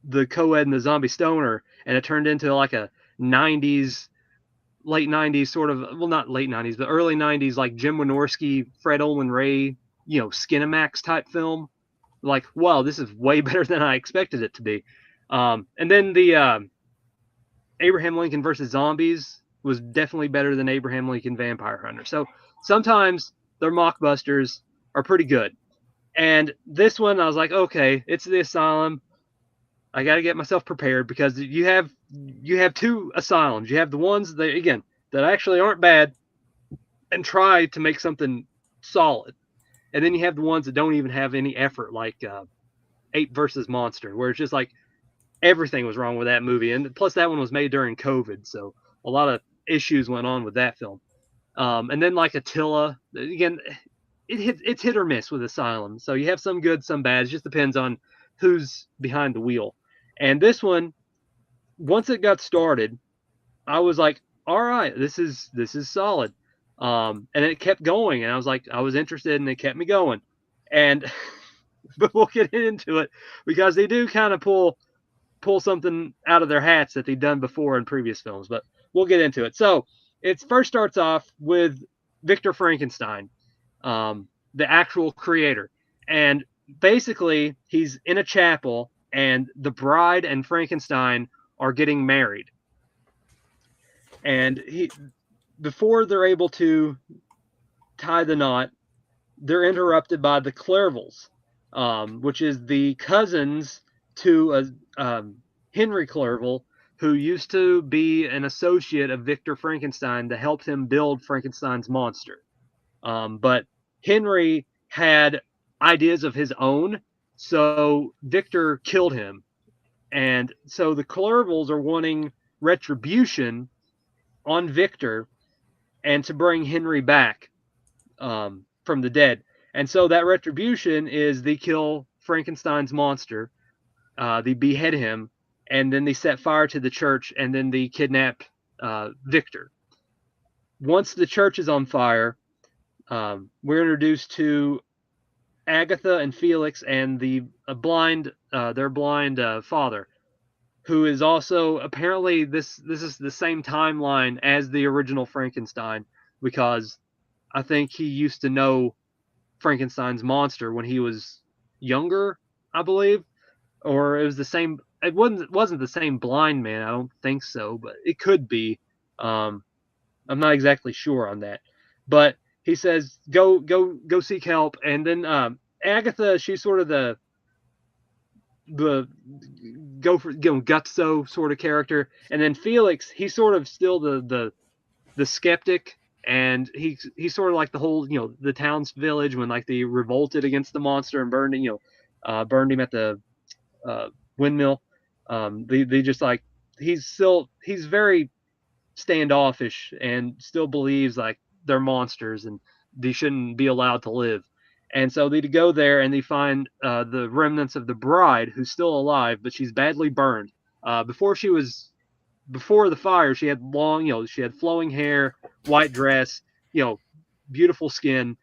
[SPEAKER 1] the Co-Ed and the Zombie Stoner, and it turned into like a 90s, late 90s sort of, well, not late 90s, but early 90s, like Jim Wynorski, Fred Olin Ray, Skinamax type film. Like, wow, this is way better than I expected it to be. And then the Abraham Lincoln versus Zombies was definitely better than Abraham Lincoln Vampire Hunter. So sometimes their mockbusters are pretty good. And this one, I was like, okay, it's the Asylum. I got to get myself prepared, because you have 2 asylums. You have the ones that actually aren't bad and try to make something solid, and then you have the ones that don't even have any effort, like Ape versus Monster, where it's just like everything was wrong with that movie, and plus that one was made during COVID, so a lot of issues went on with that film. And then like Attila, again, it's hit or miss with Asylum. So you have some good, some bad. It just depends on who's behind the wheel. And this one, once it got started, I was like, all right, this is solid. And it kept going, and I was interested, and it kept me going. And but we'll get into it, because they do kind of pull pull something out of their hats that they've done before in previous films, but we'll get into it. So it first starts off with Victor Frankenstein, the actual creator. And basically, he's in a chapel, and the bride and Frankenstein are getting married. And before they're able to tie the knot, they're interrupted by the Clervals, which is the cousins to Henry Clerval, who used to be an associate of Victor Frankenstein that helped him build Frankenstein's monster. But Henry had ideas of his own, so Victor killed him. And so the Clervals are wanting retribution on Victor and to bring Henry back from the dead. And so that retribution is they kill Frankenstein's monster, they behead him, and then they set fire to the church, and then they kidnap Victor. Once the church is on fire, we're introduced to Agatha and Felix and the their blind father, who is also apparently this is the same timeline as the original Frankenstein, because I think he used to know Frankenstein's monster when he was younger, I believe, or it was the same. It wasn't the same blind man. I don't think so, but it could be. I'm not exactly sure on that, but he says go seek help, and then Agatha, she's sort of the go for gutso sort of character, and then Felix, he's sort of still the skeptic, and he's sort of like the whole the town's village when like they revolted against the monster and burned burned him at the windmill. They just like he's very standoffish and still believes like they're monsters and they shouldn't be allowed to live. And so they go there and they find the remnants of the bride, who's still alive, but she's badly burned. Before the fire, she had she had flowing hair, white dress, beautiful skin,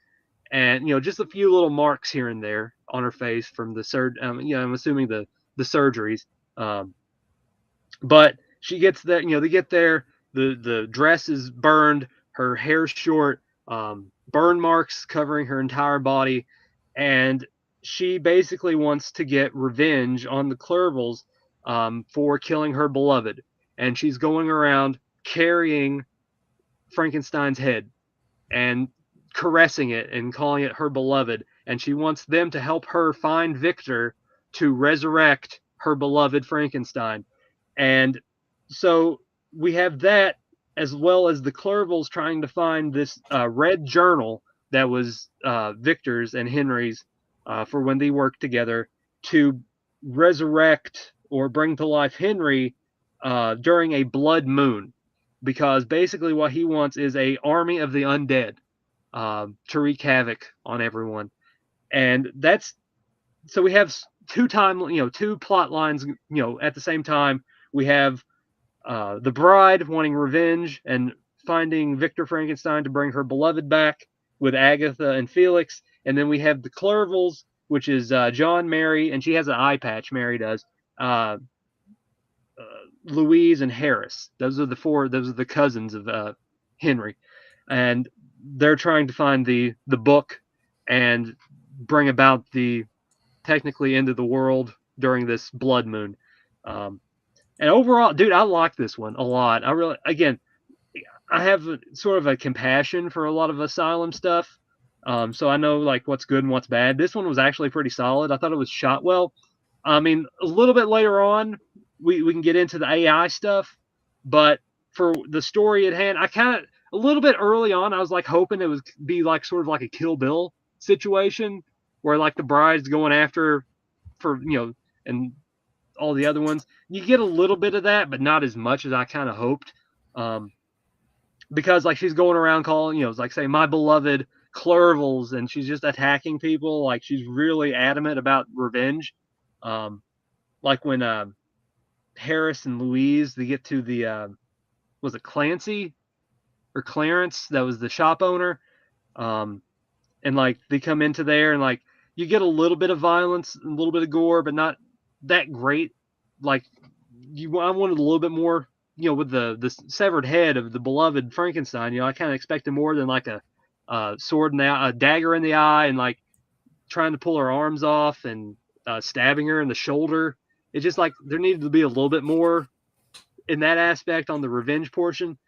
[SPEAKER 1] and just a few little marks here and there on her face from the I'm assuming the surgeries. But she gets there, they get there, the dress is burned, her hair's short, burn marks covering her entire body, and she basically wants to get revenge on the Clervals for killing her beloved. And she's going around carrying Frankenstein's head and caressing it and calling it her beloved. And she wants them to help her find Victor to resurrect her beloved Frankenstein. And so we have that, as well as the Clervals trying to find this red journal that was Victor's and Henry's for when they worked together to resurrect or bring to life Henry during a blood moon, because basically what he wants is a army of the undead to wreak havoc on everyone. And that's so we have two plot lines at the same time. We have the bride wanting revenge and finding Victor Frankenstein to bring her beloved back with Agatha and Felix. And then we have the Clervals, which is John, Mary, and she has an eye patch, Mary does, Louise, and Harris. Those are the cousins of Henry. And they're trying to find the book and bring about the technically end of the world during this blood moon. And overall, dude, I like this one a lot. I have sort of a compassion for a lot of Asylum stuff. So I know like what's good and what's bad. This one was actually pretty solid. I thought it was shot well. I mean, a little bit later on, we can get into the AI stuff, but for the story at hand, I kind of a little bit early on, I was like hoping it was be like sort of like a Kill Bill situation where like the bride's going after for and all the other ones. You get a little bit of that, but not as much as I kind of hoped. Because like she's going around calling, like say my beloved Clervals, and she's just attacking people. Like she's really adamant about revenge. Like when Harris and Louise, they get to the was it Clancy or Clarence, that was the shop owner, and like they come into there and like you get a little bit of violence, a little bit of gore, but not that great. Like I wanted a little bit more, with the severed head of the beloved Frankenstein. I kind of expected more than like a sword in a dagger in the eye, and like trying to pull her arms off and stabbing her in the shoulder. It's just like there needed to be a little bit more in that aspect on the revenge portion.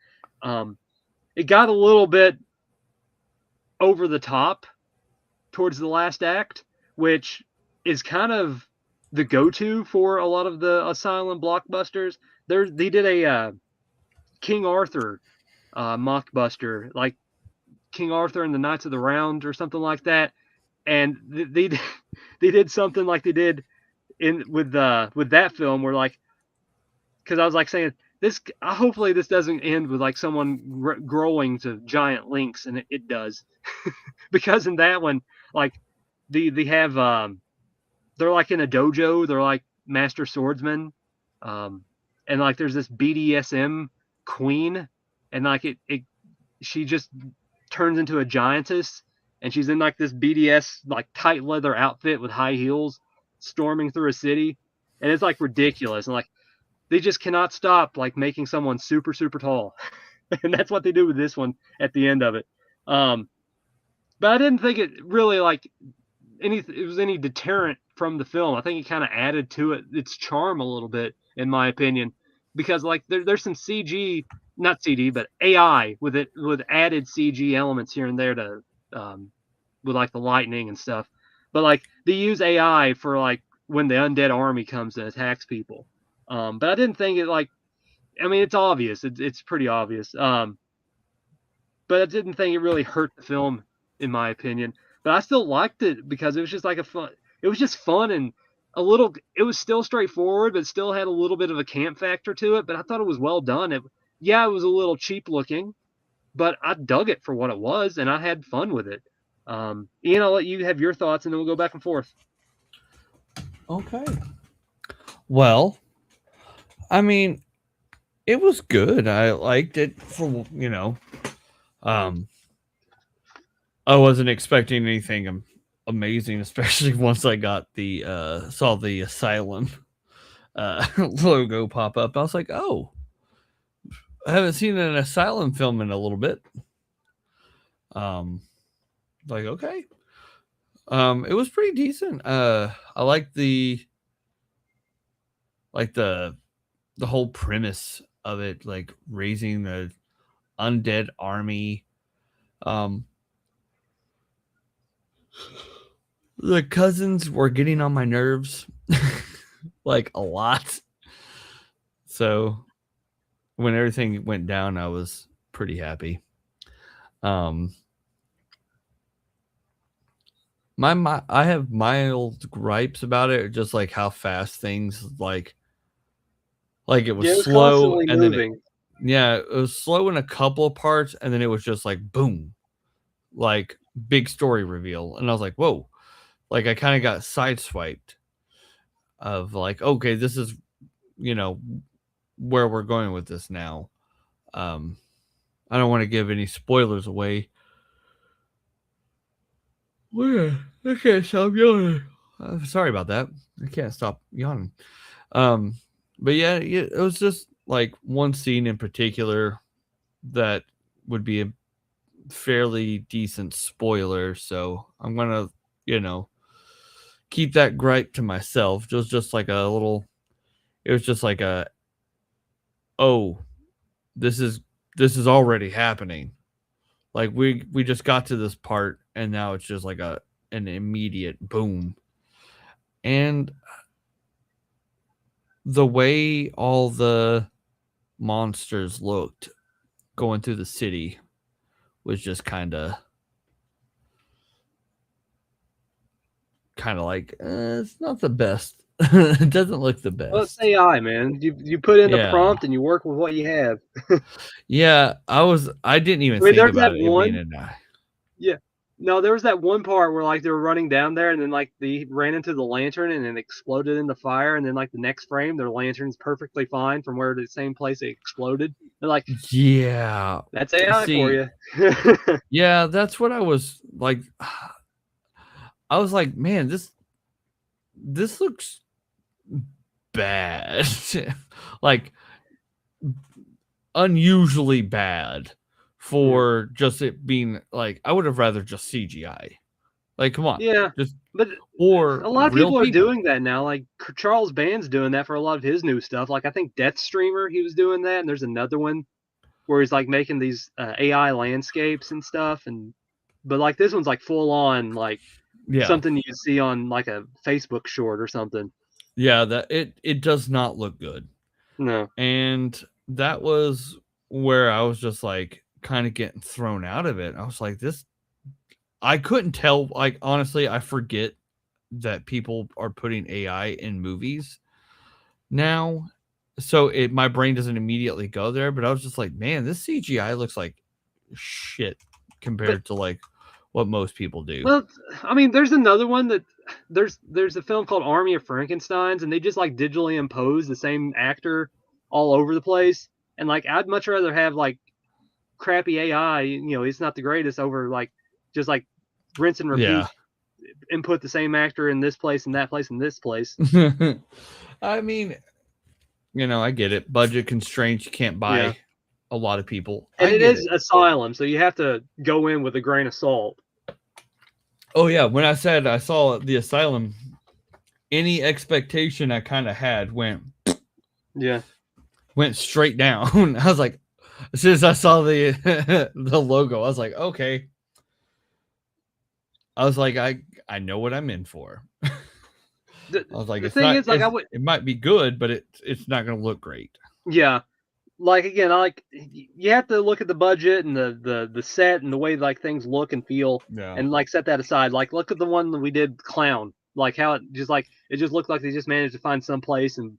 [SPEAKER 1] It got a little bit over the top towards the last act, which is kind of the go-to for a lot of the Asylum blockbusters. They did a King Arthur mockbuster, like King Arthur and the Knights of the Round or something like that, and they they did something like they did in with that film, where like, because I was like saying this, hopefully this doesn't end with like someone growing to giant lynx, and it does, because in that one, like they have they're like in a dojo, they're like master swordsmen, and like there's this BDSM queen, and like it she just turns into a giantess, and she's in like this BDS like tight leather outfit with high heels, storming through a city, and it's like ridiculous, and like they just cannot stop like making someone super super tall, and that's what they do with this one at the end of it. But I didn't think it really like it was any deterrent from the film. I think it kind of added to its charm a little bit, in my opinion, because like there's some CG, not CD, but AI with added CG elements here and there to with like the lightning and stuff. But like they use AI for like when the undead army comes and attacks people. But I didn't think it like. I mean, it's obvious. It's pretty obvious. But I didn't think it really hurt the film, in my opinion. But I still liked it because it was just like a fun. It was just fun and a little. It was still straightforward, but still had a little bit of a camp factor to it. But I thought it was well done. It was a little cheap looking, but I dug it for what it was, and I had fun with it. Ian, I'll let you have your thoughts, and then we'll go back and forth.
[SPEAKER 2] Okay. Well, I mean, it was good. I liked it for, I wasn't expecting anything amazing, especially once I got saw the Asylum logo pop up. I was like, oh, I haven't seen an Asylum film in a little bit. Like, okay. It was pretty decent. I like the whole premise of it, like raising the undead army. The cousins were getting on my nerves like a lot. So when everything went down, I was pretty happy. I have mild gripes about it, just like how fast things like it was,
[SPEAKER 1] Yeah, it was
[SPEAKER 2] slow,
[SPEAKER 1] constantly
[SPEAKER 2] and
[SPEAKER 1] moving.
[SPEAKER 2] it was slow in a couple of parts, and then it was just like boom, like big story reveal, and I was like, whoa, like I kind of got sideswiped of like, okay, this is where we're going with this now. I don't want to give any spoilers away. I can't stop yawning. Sorry about that. I can't stop yawning. But yeah, it was just like one scene in particular that would be a fairly decent spoiler. So I'm gonna, keep that gripe to myself. Just like a little. It was just like oh, this is already happening. Like we just got to this part, and now it's just like an immediate boom. And the way all the monsters looked going through the city was just kind of like it's not the best. It doesn't look the
[SPEAKER 1] Well, it's
[SPEAKER 2] best.
[SPEAKER 1] AI, man. You put in the
[SPEAKER 2] Yeah.
[SPEAKER 1] prompt and you work with what you have.
[SPEAKER 2] Yeah, I didn't even
[SPEAKER 1] I mean,
[SPEAKER 2] think
[SPEAKER 1] there's that
[SPEAKER 2] about it being
[SPEAKER 1] one.
[SPEAKER 2] an eye.
[SPEAKER 1] Yeah. No, there was that one part where like they were running down there, and then like they ran into the lantern and it exploded in the fire, and then like the next frame, their lantern's perfectly fine from where the same place it exploded. They're like,
[SPEAKER 2] Yeah.
[SPEAKER 1] that's AI for
[SPEAKER 2] See,
[SPEAKER 1] you.
[SPEAKER 2] yeah, that's what I was like. I was like, man, this looks bad. Like unusually bad for just it being like I would have rather just CGI. Like come on.
[SPEAKER 1] Yeah,
[SPEAKER 2] Just
[SPEAKER 1] but
[SPEAKER 2] or
[SPEAKER 1] a lot of
[SPEAKER 2] real
[SPEAKER 1] people are
[SPEAKER 2] people.
[SPEAKER 1] doing that now. Like Charles Band's doing that for a lot of his new stuff. Like I think Death Streamer, he was doing that, and there's another one where he's like making these AI landscapes and stuff. And but like this one's like full on like
[SPEAKER 2] Yeah.
[SPEAKER 1] something you see on like a Facebook short or something.
[SPEAKER 2] Yeah, that it does not look good.
[SPEAKER 1] No.
[SPEAKER 2] And that was where I was just like kind of getting thrown out of it. I was like, this I couldn't tell. Like honestly, I forget that people are putting AI in movies now. So my brain doesn't immediately go there, but I was just like, man, this CGI looks like shit
[SPEAKER 1] But
[SPEAKER 2] compared to like what most people do.
[SPEAKER 1] well, I mean, there's another one that there's a film called Army of Frankensteins, and they just like digitally impose the same actor all over the place. And like, I'd much rather have like crappy AI. You know, it's not the greatest over like just like rinse and
[SPEAKER 2] Yeah.
[SPEAKER 1] repeat, input the same actor in this place and that place and this place.
[SPEAKER 2] I mean, I get it. Budget constraints, you can't
[SPEAKER 1] Yeah,
[SPEAKER 2] buy a lot of people.
[SPEAKER 1] and
[SPEAKER 2] I
[SPEAKER 1] it
[SPEAKER 2] get
[SPEAKER 1] is
[SPEAKER 2] it.
[SPEAKER 1] Asylum, so you have to go in with a grain of salt.
[SPEAKER 2] Oh yeah, when I said I saw the Asylum, any expectation I kind of had
[SPEAKER 1] Yeah.
[SPEAKER 2] went straight down. I was like, as soon as I saw the the logo, I was like, okay. I was like, I know what I'm in for. I
[SPEAKER 1] The,
[SPEAKER 2] was like,
[SPEAKER 1] the thing is, like,
[SPEAKER 2] it might be good, but it's not going to look great.
[SPEAKER 1] yeah, like again, I like you have to look at the budget and the set and the way like things look and feel,
[SPEAKER 2] Yeah.
[SPEAKER 1] and like set that aside. Like look at the one that we did, Clown. Like how it just looked like they just managed to find some place and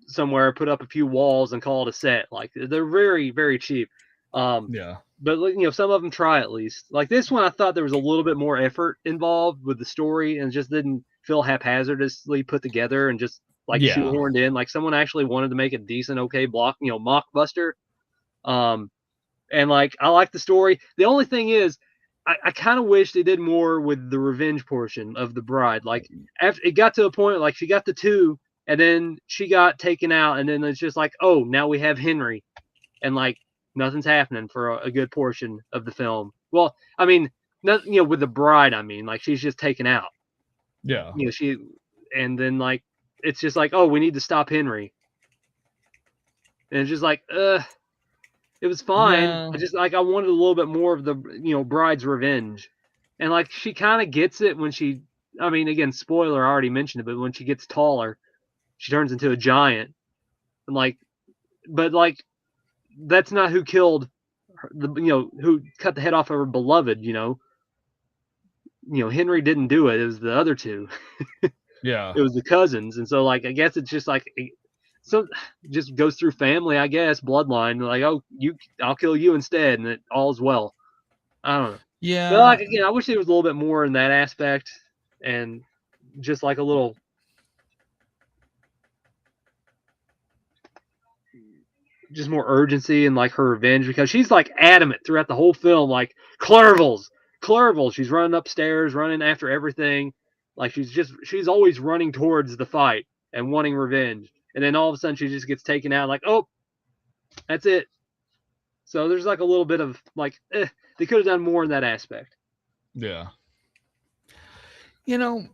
[SPEAKER 1] somewhere, put up a few walls and call it a set. Like they're very very cheap. Um,
[SPEAKER 2] Yeah.
[SPEAKER 1] but some of them try at least. Like this one, I thought there was a little bit more effort involved with the story and just didn't feel haphazardly put together and just like
[SPEAKER 2] Yeah.
[SPEAKER 1] shoehorned in. Like someone actually wanted to make a decent, okay mockbuster. Um, and like I like the story. The only thing is, I kind of wish they did more with the revenge portion of the bride. Like after it got to a point, like she got the two, and then she got taken out, and then it's just like, oh, now we have Henry, and like nothing's happening for a good portion of the film. Well, I mean, not with the bride. I mean, like she's just taken out.
[SPEAKER 2] Yeah.
[SPEAKER 1] She, and then like it's just like, oh, we need to stop Henry, and it's just like, it was fine.
[SPEAKER 2] Yeah.
[SPEAKER 1] I just like I wanted a little bit more of the bride's revenge, and like she kind of gets it when she. I mean, again, spoiler, I already mentioned it, but when she gets taller, she turns into a giant, and like, but like that's not who killed who cut the head off of her beloved. Henry didn't do it. It was the other two.
[SPEAKER 2] Yeah.
[SPEAKER 1] It was the cousins, and so like I guess it's just like so just goes through family, I guess, bloodline. Like, oh, I'll kill you instead, and it all's well. I don't know. But
[SPEAKER 2] Yeah.
[SPEAKER 1] like again, I wish there was a little bit more in that aspect, and just like a little, just more urgency and like her revenge, because she's like adamant throughout the whole film, like Clerville. She's running upstairs, running after everything. Like she's always running towards the fight and wanting revenge, and then all of a sudden she just gets taken out. Like, oh, that's it. So there's like a little bit of like, they could have done more in that aspect.
[SPEAKER 2] Yeah. I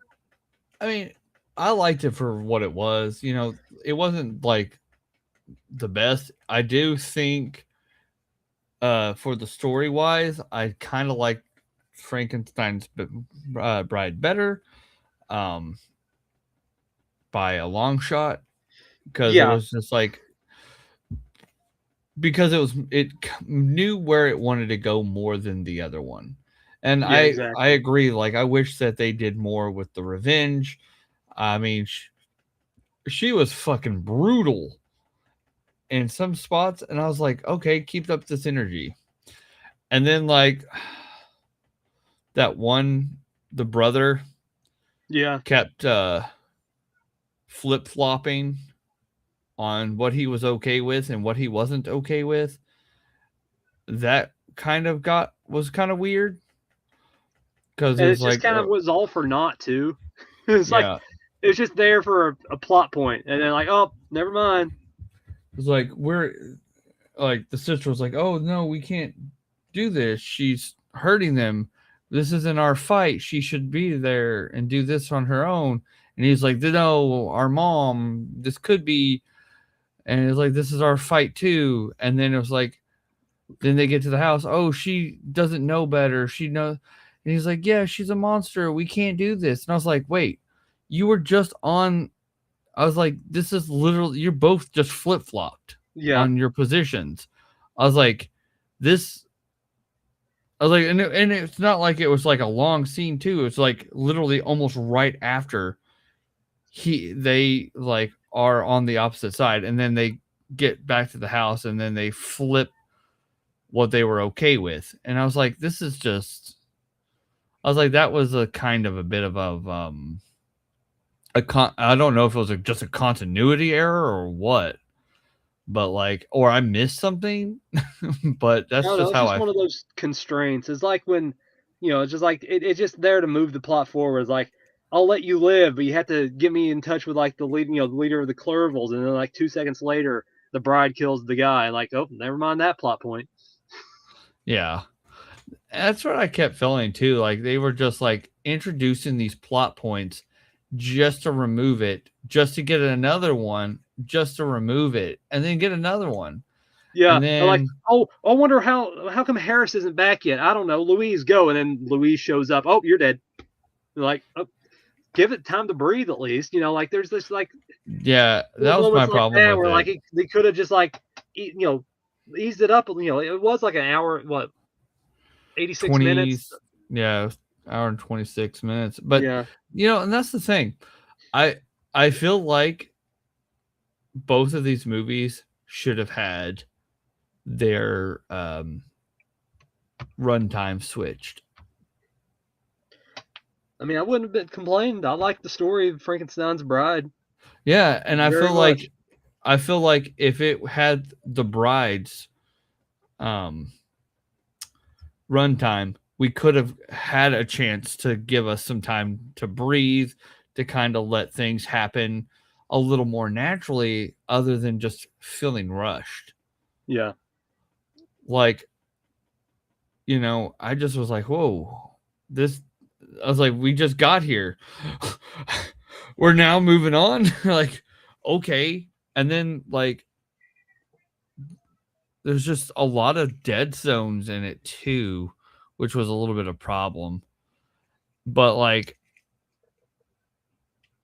[SPEAKER 2] mean, I liked it for what it was. It wasn't like the best. I do think for the story wise, I kind of like Frankenstein's Bride better um by a long shot, because it
[SPEAKER 1] Yeah,
[SPEAKER 2] was just like because it knew where it wanted to go more than the other one. And
[SPEAKER 1] yeah,
[SPEAKER 2] I
[SPEAKER 1] exactly.
[SPEAKER 2] agree, like I wish that they did more with the revenge. I mean, she was fucking brutal in some spots, and I was like, okay, keep up this energy. And then like that one, the brother
[SPEAKER 1] Yeah,
[SPEAKER 2] kept flip-flopping on what he was okay with and what he wasn't okay with. That was kind of weird, because it
[SPEAKER 1] and
[SPEAKER 2] was
[SPEAKER 1] it's just
[SPEAKER 2] like
[SPEAKER 1] kind of was all for naught too. It's like
[SPEAKER 2] yeah,
[SPEAKER 1] It's just there for a plot point, and then like, oh, never mind.
[SPEAKER 2] It's like we're like the sister was like, "Oh no, we can't do this. She's hurting them. This isn't our fight. She should be there and do this on her own." And he's like, "No, our mom. This could be." And it's like, "This is our fight too." And then it was like, then they get to the house. Oh, she doesn't know better. She knows. And he's like, "Yeah, she's a monster. We can't do this." And I was like, "Wait, you were just on." I was like, "This is literally you're both just flip flopped
[SPEAKER 1] Yeah,
[SPEAKER 2] on your positions." I was like, "This." I was like, and it's not like it was like a long scene too. It's like literally almost right after they like are on the opposite side, and then they get back to the house, and then they flip what they were okay with. And I was like, this is just. I was like, that was a kind of a bit of I don't know if it was just a continuity error or what, but like, or I missed something, but
[SPEAKER 1] I
[SPEAKER 2] that's
[SPEAKER 1] don't know.
[SPEAKER 2] just
[SPEAKER 1] It's
[SPEAKER 2] how
[SPEAKER 1] just
[SPEAKER 2] I.
[SPEAKER 1] one of those constraints. It's like when, it's just like it's just there to move the plot forward. It's like I'll let you live, but you have to get me in touch with like the lead, the leader of the Clervals, and then like 2 seconds later, the bride kills the guy. Like, oh, never mind that plot point.
[SPEAKER 2] Yeah, that's what I kept feeling too. Like they were just like introducing these plot points just to remove it, just to get another one, just to remove it, and then get another one.
[SPEAKER 1] Yeah,
[SPEAKER 2] And
[SPEAKER 1] or like,
[SPEAKER 2] then
[SPEAKER 1] oh, I wonder how come Harris isn't back yet? I don't know. Louise, go, and then Louise shows up. Oh, you're dead. Like, oh, give it time to breathe at least. Like there's this like
[SPEAKER 2] yeah, that
[SPEAKER 1] little
[SPEAKER 2] was my
[SPEAKER 1] moments like
[SPEAKER 2] problem
[SPEAKER 1] that
[SPEAKER 2] with
[SPEAKER 1] where like
[SPEAKER 2] it.
[SPEAKER 1] they could have just like eased it up. It was like an hour, what, 86
[SPEAKER 2] 20
[SPEAKER 1] minutes.
[SPEAKER 2] yeah, hour and 26 minutes. But
[SPEAKER 1] Yeah,
[SPEAKER 2] and that's the thing. I I feel like both of these movies should have had their runtime switched.
[SPEAKER 1] I mean, I wouldn't have been complained. I like the story of Frankenstein's Bride
[SPEAKER 2] Yeah, and
[SPEAKER 1] very much.
[SPEAKER 2] I feel like if it had the bride's um runtime, we could have had a chance to give us some time to breathe, to kind of let things happen a little more naturally, other than just feeling rushed.
[SPEAKER 1] Yeah.
[SPEAKER 2] Like, I just was like, whoa, this. I was like, we just got here. We're now moving on. Like, okay. And then, like, there's just a lot of dead zones in it too, which was a little bit of a problem. But like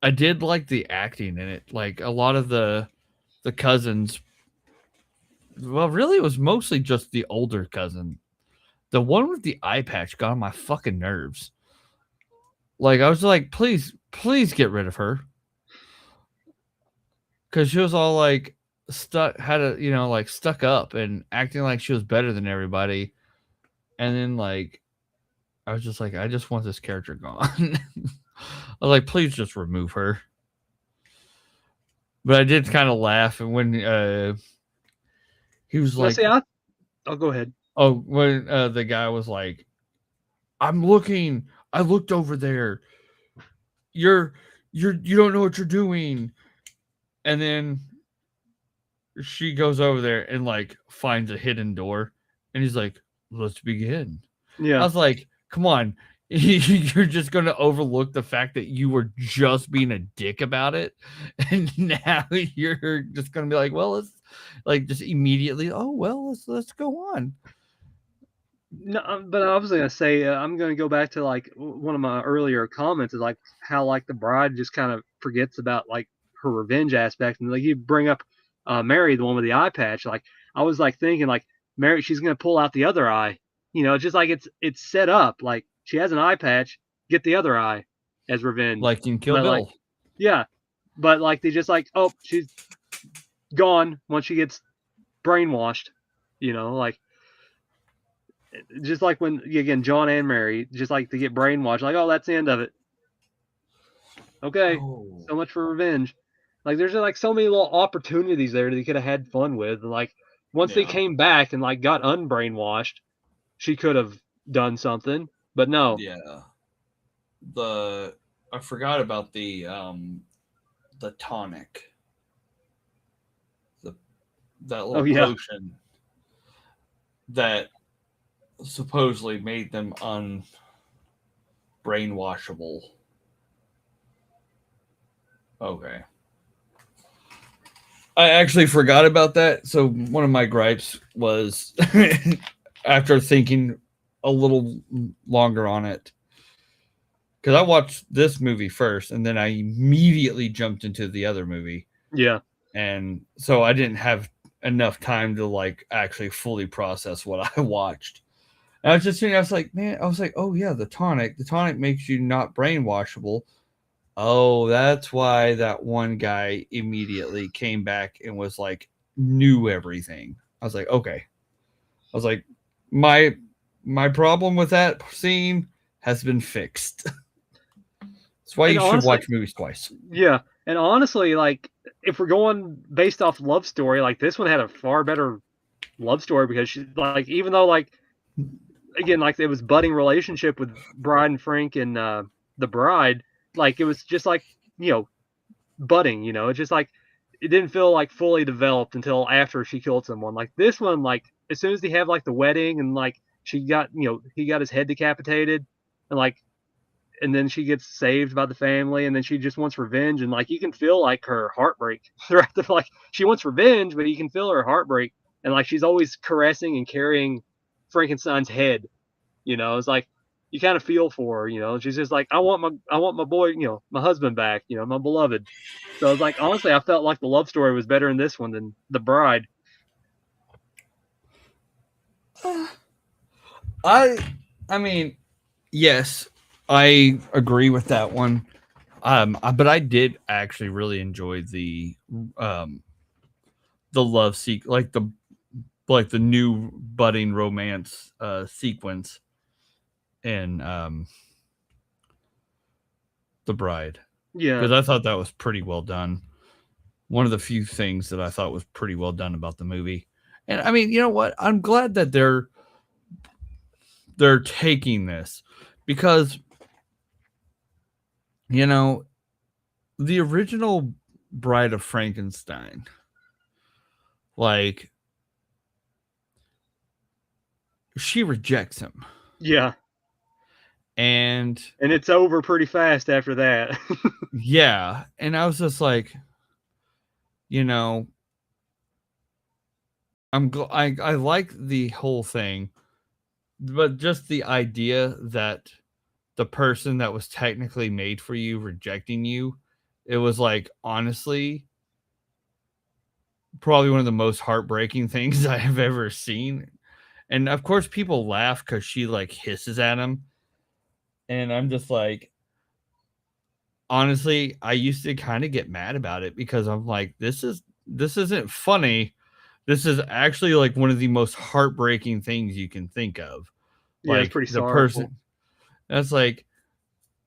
[SPEAKER 2] I did like the acting in it. Like a lot of the cousins, well, really it was mostly just the older cousin. The one with the eye patch got on my fucking nerves. Like I was like, please get rid of her. Cause she was all like stuck had a like stuck up and acting like she was better than everybody. And then like I was just like, I just want this character gone. I was like, please just remove her. But I did kind of laugh, and when he was
[SPEAKER 1] Now,
[SPEAKER 2] like,
[SPEAKER 1] see, I'll go ahead.
[SPEAKER 2] "Oh," when the guy was like, "I'm looking. I looked over there. You're you don't know what you're doing." And then she goes over there and like finds a hidden door, and he's like, "Let's begin." I
[SPEAKER 1] Yeah.
[SPEAKER 2] was like, "Come on." You're just going to overlook the fact that you were just being a dick about it, and now you're just going to be like, well, let's like just immediately. Oh well, let's go on.
[SPEAKER 1] No, but I was gonna say I'm gonna go back to like one of my earlier comments is like how like the bride just kind of forgets about like her revenge aspect, and like you bring up Mary, the one with the eye patch. Like I was like thinking like Mary, she's gonna pull out the other eye. Just like it's set up. Like she has an eye patch, get the other eye as revenge.
[SPEAKER 2] Like in Kill
[SPEAKER 1] But like
[SPEAKER 2] Bill.
[SPEAKER 1] yeah, but like they just like, oh, she's gone once she gets brainwashed. Like just like when again John and Mary just like to get brainwashed, like, oh, that's the end of it. Okay,
[SPEAKER 2] Oh
[SPEAKER 1] so much for revenge. Like there's just like so many little opportunities there that they could have had fun with, and like once they
[SPEAKER 2] yeah,
[SPEAKER 1] came back and like got unbrainwashed, she could have done something, but no.
[SPEAKER 2] yeah. The I forgot about the tonic, the that
[SPEAKER 1] Oh
[SPEAKER 2] little
[SPEAKER 1] yeah,
[SPEAKER 2] potion that supposedly made them unbrainwashable. Okay. I actually forgot about that. So one of my gripes was after thinking a little longer on it, because I watched this movie first and then I immediately jumped into the other movie.
[SPEAKER 1] yeah.
[SPEAKER 2] And so I didn't have enough time to like actually fully process what I watched. And I was just sitting there, I was like, man, I was like, oh yeah, the tonic. The tonic makes you not brainwashable. Oh, that's why that one guy immediately came back and was like, knew everything. I was like, okay. I was like, my my problem with that scene has been fixed. That's why
[SPEAKER 1] And
[SPEAKER 2] you should
[SPEAKER 1] honestly,
[SPEAKER 2] watch movies twice.
[SPEAKER 1] yeah, and honestly, like if we're going based off love story, like this one had a far better love story because she like even though like again like it was budding relationship with Bride and Frank and the bride, like it was just like you know budding, it's just like it didn't feel like fully developed until after she killed someone. Like this one, like as soon as they have like the wedding and like she got he got his head decapitated and like and then she gets saved by the family and then she just wants revenge and like you can feel like her heartbreak right like she wants revenge but you can feel her heartbreak and like she's always caressing and carrying Frankenstein's head. It's like you kind of feel for her. She's just like I want my boy, my husband back, my beloved. So it's like honestly I felt like the love story was better in this one than the bride.
[SPEAKER 2] I I mean, yes, I agree with that one. But I did actually really enjoy um the love like the new budding romance sequence in The Bride,
[SPEAKER 1] Yeah.
[SPEAKER 2] because I thought that was pretty well done. One of the few things that I thought was pretty well done about the movie. And I mean, you know what? I'm glad that they're taking this because you know the original Bride of Frankenstein, like she rejects him,
[SPEAKER 1] Yeah.
[SPEAKER 2] and
[SPEAKER 1] And it's over pretty fast after that.
[SPEAKER 2] yeah, and I was just like, you know, I like the whole thing, but just the idea that the person that was technically made for you rejecting you, it was like honestly probably one of the most heartbreaking things I have ever seen. And of course, people laugh because she like hisses at him, and I'm just like, honestly, I used to kind of get mad about it because I'm like, this isn't funny. This is actually like one of the most heartbreaking things you can think of.
[SPEAKER 1] Yeah, it's
[SPEAKER 2] Like
[SPEAKER 1] pretty
[SPEAKER 2] the
[SPEAKER 1] sorrowful.
[SPEAKER 2] person that's like,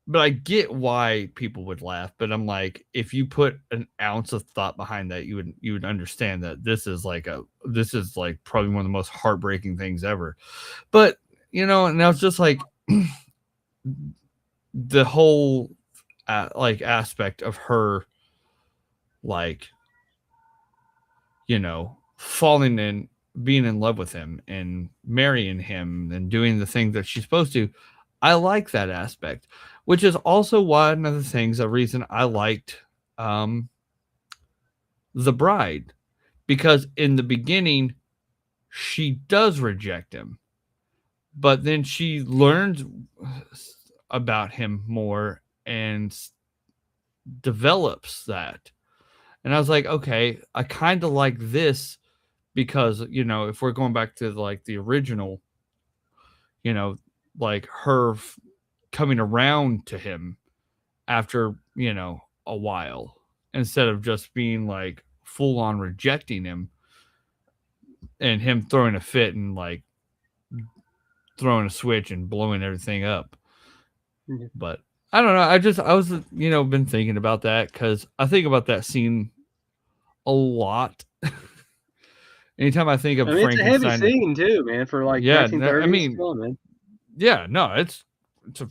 [SPEAKER 2] but I get why people would laugh. But I'm like, if you put an ounce of thought behind that, you would understand that this is like probably one of the most heartbreaking things ever. But and now it's just like the whole like aspect of her, like falling in, being in love with him and marrying him and doing the thing that she's supposed to. I like that aspect, which is also one of the things, a reason I liked um the bride, because in the beginning she does reject him, but then she learns about him more and develops that. And I was like, okay, I kind of like this because, if we're going back to like the original, you know, like her coming around to him after, a while, instead of just being like full on rejecting him and him throwing a fit and like throwing a switch and blowing everything up.
[SPEAKER 1] Mhm.
[SPEAKER 2] But I don't know. I was, been thinking about that because I think about that scene a lot. Anytime I think
[SPEAKER 1] I
[SPEAKER 2] of
[SPEAKER 1] mean, it's a heavy
[SPEAKER 2] Frankenstein,
[SPEAKER 1] scene too, man, for like
[SPEAKER 2] yeah, I
[SPEAKER 1] 1930s.
[SPEAKER 2] mean,
[SPEAKER 1] Come on, man.
[SPEAKER 2] yeah, no, it's a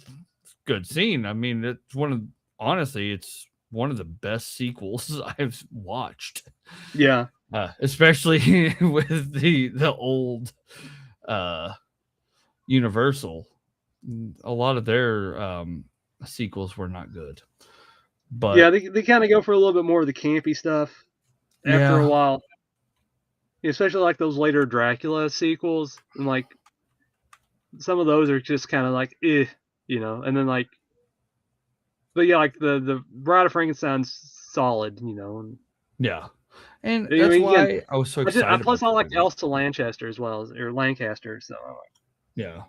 [SPEAKER 2] good scene. I mean, it's one of honestly, it's one of the best sequels I've watched.
[SPEAKER 1] Yeah.
[SPEAKER 2] Especially with the old Universal. A lot of their sequels were not good.
[SPEAKER 1] Yeah,
[SPEAKER 2] But
[SPEAKER 1] they kind of go for a little bit more of the campy stuff after a
[SPEAKER 2] yeah,
[SPEAKER 1] while. Especially like those later Dracula sequels, and like some of those are just kind of like, and then like, but yeah, like the Bride of Frankenstein's solid,
[SPEAKER 2] yeah. And
[SPEAKER 1] I
[SPEAKER 2] that's
[SPEAKER 1] mean, again,
[SPEAKER 2] why I was so excited
[SPEAKER 1] plus
[SPEAKER 2] about
[SPEAKER 1] I
[SPEAKER 2] the
[SPEAKER 1] like
[SPEAKER 2] movie.
[SPEAKER 1] Elsa Lanchester as well, or Lancaster, so
[SPEAKER 2] Yeah.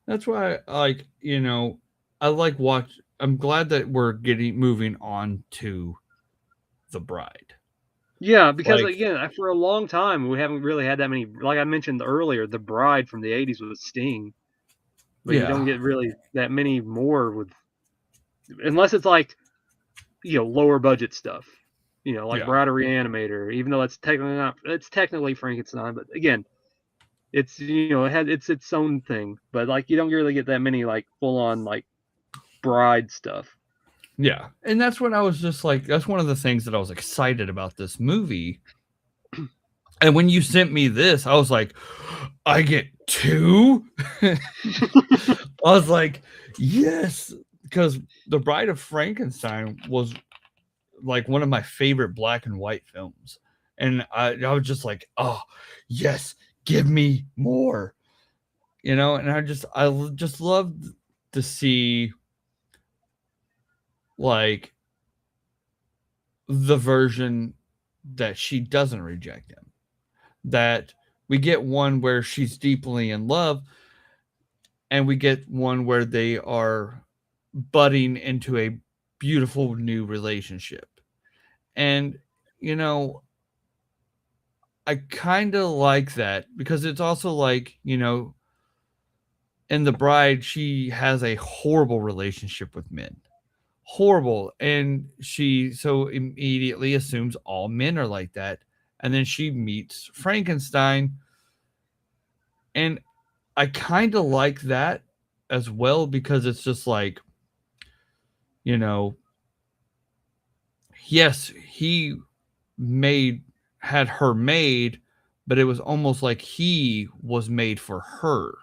[SPEAKER 2] That's why like, I like watch I'm glad that we're getting moving on to The Bride.
[SPEAKER 1] yeah, because
[SPEAKER 2] Like,
[SPEAKER 1] again, for a long time we haven't really had that many. Like I mentioned earlier, the Bride from the '80s was Sting, but you don't
[SPEAKER 2] yeah.
[SPEAKER 1] get really that many more with, unless it's like lower budget stuff, like
[SPEAKER 2] Yeah.
[SPEAKER 1] Bride of Reanimator, even though it's technically Frankenstein, but again, it's it had its own thing, but like you don't really get that many like full on like bride stuff.
[SPEAKER 2] Yeah. And that's when I was just like, that's one of the things that I was excited about this movie. And when you sent me this, I was like, I get two? I was like, yes. Because The Bride of Frankenstein was like one of my favorite black and white films. And I was just like, oh, yes, give me more. And I just love to see like the version that she doesn't reject him. That we get one where she's deeply in love, and we get one where they are budding into a beautiful new relationship. And, you know, I kind of like that because it's also like, in The Bride, she has a horrible relationship with men. Horrible. And she so immediately assumes all men are like that. And then she meets Frankenstein. And I kind of like that as well because it's just like, you know, yes, he made had her made, but it was almost like he was made for her.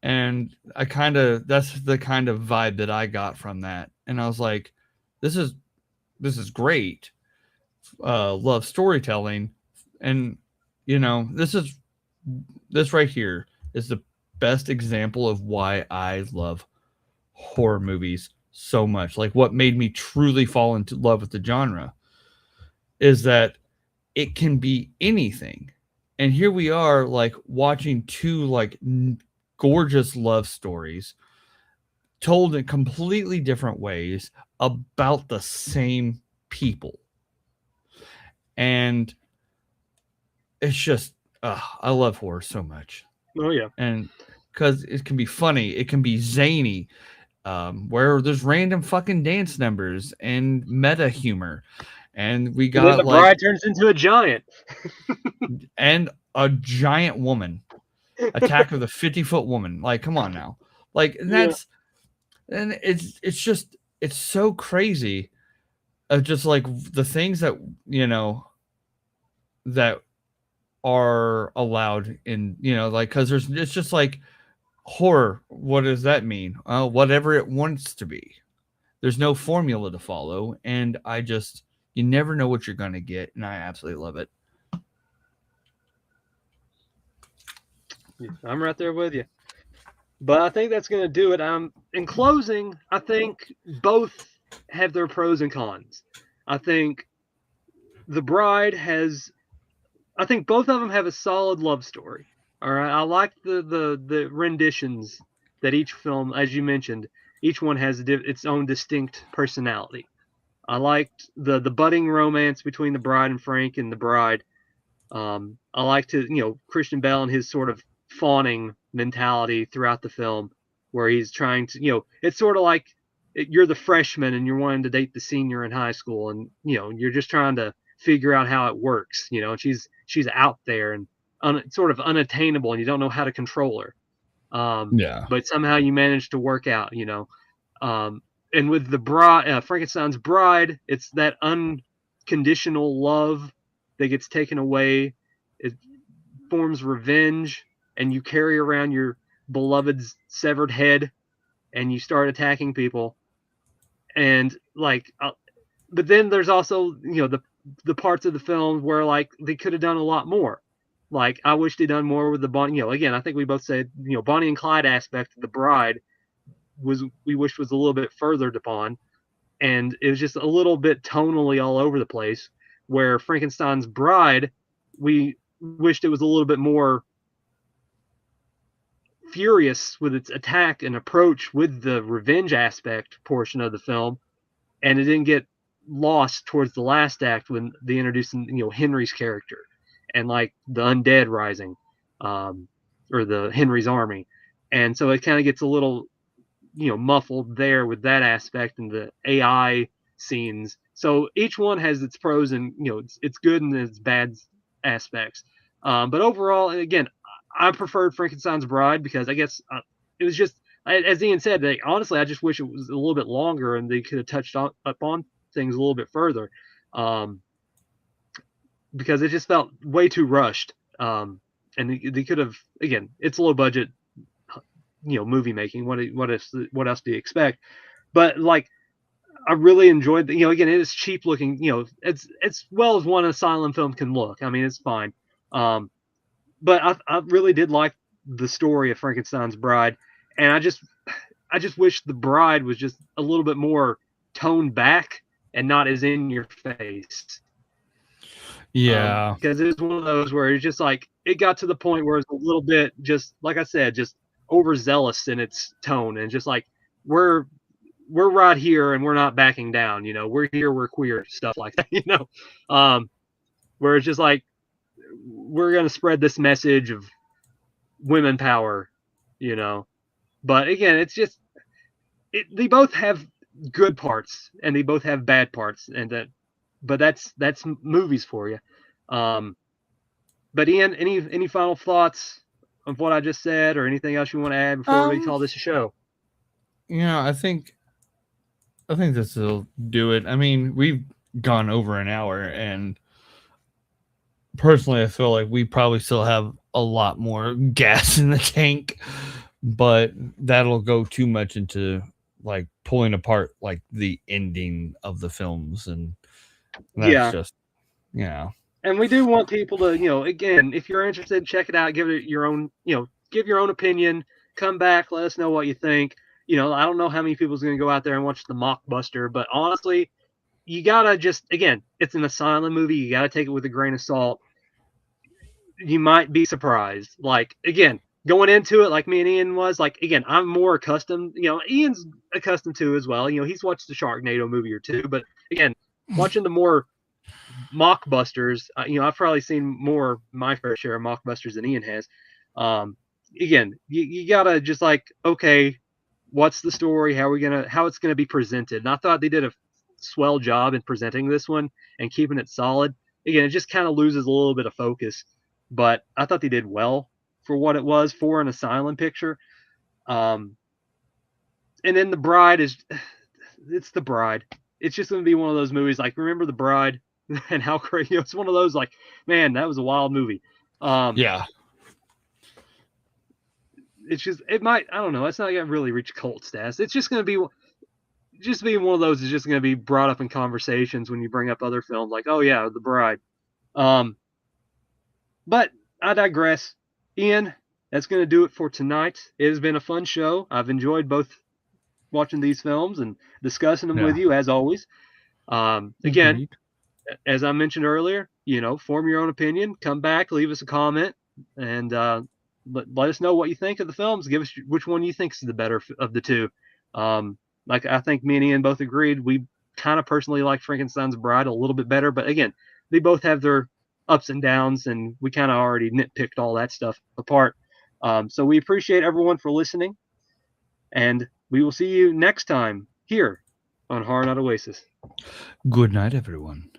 [SPEAKER 2] And that's the kind of vibe that I got from that. And I was like, this is great. Love storytelling. And this right here is the best example of why I love horror movies so much. Like what made me truly fall into love with the genre is that it can be anything. And here we are like watching two like gorgeous love stories told in completely different ways about the same people. And it's just I love horror so much.
[SPEAKER 1] Oh yeah.
[SPEAKER 2] And because it can be funny, it can be zany, where there's random fucking dance numbers and meta humor, and we
[SPEAKER 1] And then
[SPEAKER 2] got
[SPEAKER 1] the
[SPEAKER 2] like
[SPEAKER 1] bride turns into a giant.
[SPEAKER 2] and a giant woman, Attack of the 50-foot woman. Like, come on now, like
[SPEAKER 1] Yeah.
[SPEAKER 2] it's so crazy of just like the things that that are allowed in like because there's it's just like horror. What does that mean? Whatever it wants to be. There's no formula to follow, and you never know what you're gonna get, and I absolutely love it.
[SPEAKER 1] I'm right there with you. But I think that's going to do it. In closing, I think both have their pros and cons. I think The Bride has I think both of them have a solid love story. All right, I like the renditions that each film, as you mentioned, each one has its own distinct personality. I liked the budding romance between the bride and Frank and the bride. I liked his, Christian Bale and his sort of fawning mentality throughout the film, where he's trying to, it's sort of like you're the freshman and you're wanting to date the senior in high school, and you're just trying to figure out how it works, and she's out there and sort of unattainable, and you don't know how to control her.
[SPEAKER 2] Yeah.
[SPEAKER 1] But somehow you manage to work out, Um, and with the bride, Frankenstein's bride, it's that unconditional love that gets taken away. It forms revenge, and you carry around your beloved's severed head, and you start attacking people. And like, but then there's also the parts of the film where like they could have done a lot more. Like I wish they'd done more with the Bonnie. Again, I think we both said Bonnie and Clyde aspect of the bride we wished was a little bit furthered upon, and it was just a little bit tonally all over the place. Where Frankenstein's bride, we wished it was a little bit more furious with its attack and approach with the revenge aspect portion of the film, and it didn't get lost towards the last act when they introduced Henry's character and like the undead rising, or the Henry's army, and so it kind of gets a little muffled there with that aspect and the AI scenes. So each one has its pros and it's good and its bad aspects. But overall, and again, I preferred Frankenstein's Bride because I guess it was just as Ian said. Honestly, I just wish it was a little bit longer and they could have touched up on things a little bit further, because it just felt way too rushed. And they could have, again, it's low budget movie making. What else do you expect? But like I really enjoyed again, it is cheap looking, it's well as one asylum film can look. I mean, it's fine. But I really did like the story of Frankenstein's Bride, and I just wish the bride was just a little bit more toned back and not as in your face.
[SPEAKER 2] Yeah.
[SPEAKER 1] Because it was one of those where it's just like it got to the point where it's a little bit, just like I said, just overzealous in its tone, and just like we're right here and we're not backing down. We're here, we're queer, stuff like that. Where it's just like we're gonna spread this message of women power. But again, it's just they both have good parts and they both have bad parts, but that's movies for you. But Ian, any final thoughts of what I just said, or anything else you want to add before we call this a show?
[SPEAKER 2] I think this will do it. I mean, we've gone over an hour, and personally, I feel like we probably still have a lot more gas in the tank, but that'll go too much into like pulling apart like the ending of the films, and that's just
[SPEAKER 1] And we do want people to, again, if you're interested, check it out, give it your own, give your own opinion, come back, let us know what you think. I don't know how many people's going to go out there and watch the Mockbuster, but honestly, you gotta just, again, it's an asylum movie. You gotta take it with a grain of salt. You might be surprised. Like, again, going into it, like me and Ian was, like, again, I'm more accustomed, Ian's accustomed to as well. He's watched the Sharknado movie or two, but again, watching the more mockbusters, I've probably seen my fair share of mockbusters than Ian has. Again, you gotta just like, okay, what's the story? How it's gonna be presented? And I thought they did a swell job in presenting this one and keeping it solid. Again, it just kind of loses a little bit of focus, but I thought they did well for what it was for an asylum picture. And then The Bride it's The Bride. It's just gonna be one of those movies like, remember The Bride? And how crazy it's one of those, like, man, that was a wild movie.
[SPEAKER 2] Yeah.
[SPEAKER 1] It's just, it might, I don't know, it's not gonna really reach cult status. It's just gonna be one of those is just gonna be brought up in conversations when you bring up other films, like, oh yeah, The Bride. But I digress. Ian, that's gonna do it for tonight. It has been a fun show. I've enjoyed both watching these films and discussing them with you, as always. Again, as I mentioned earlier, form your own opinion, come back, leave us a comment, and let us know what you think of the films. Give us which one you think is the better of the two. Like I think me and Ian both agreed, we kind of personally like Frankenstein's Bride a little bit better, but again, they both have their ups and downs, and we kind of already nitpicked all that stuff apart. So we appreciate everyone for listening, and we will see you next time here on Horror Night Oasis.
[SPEAKER 2] Good night, everyone.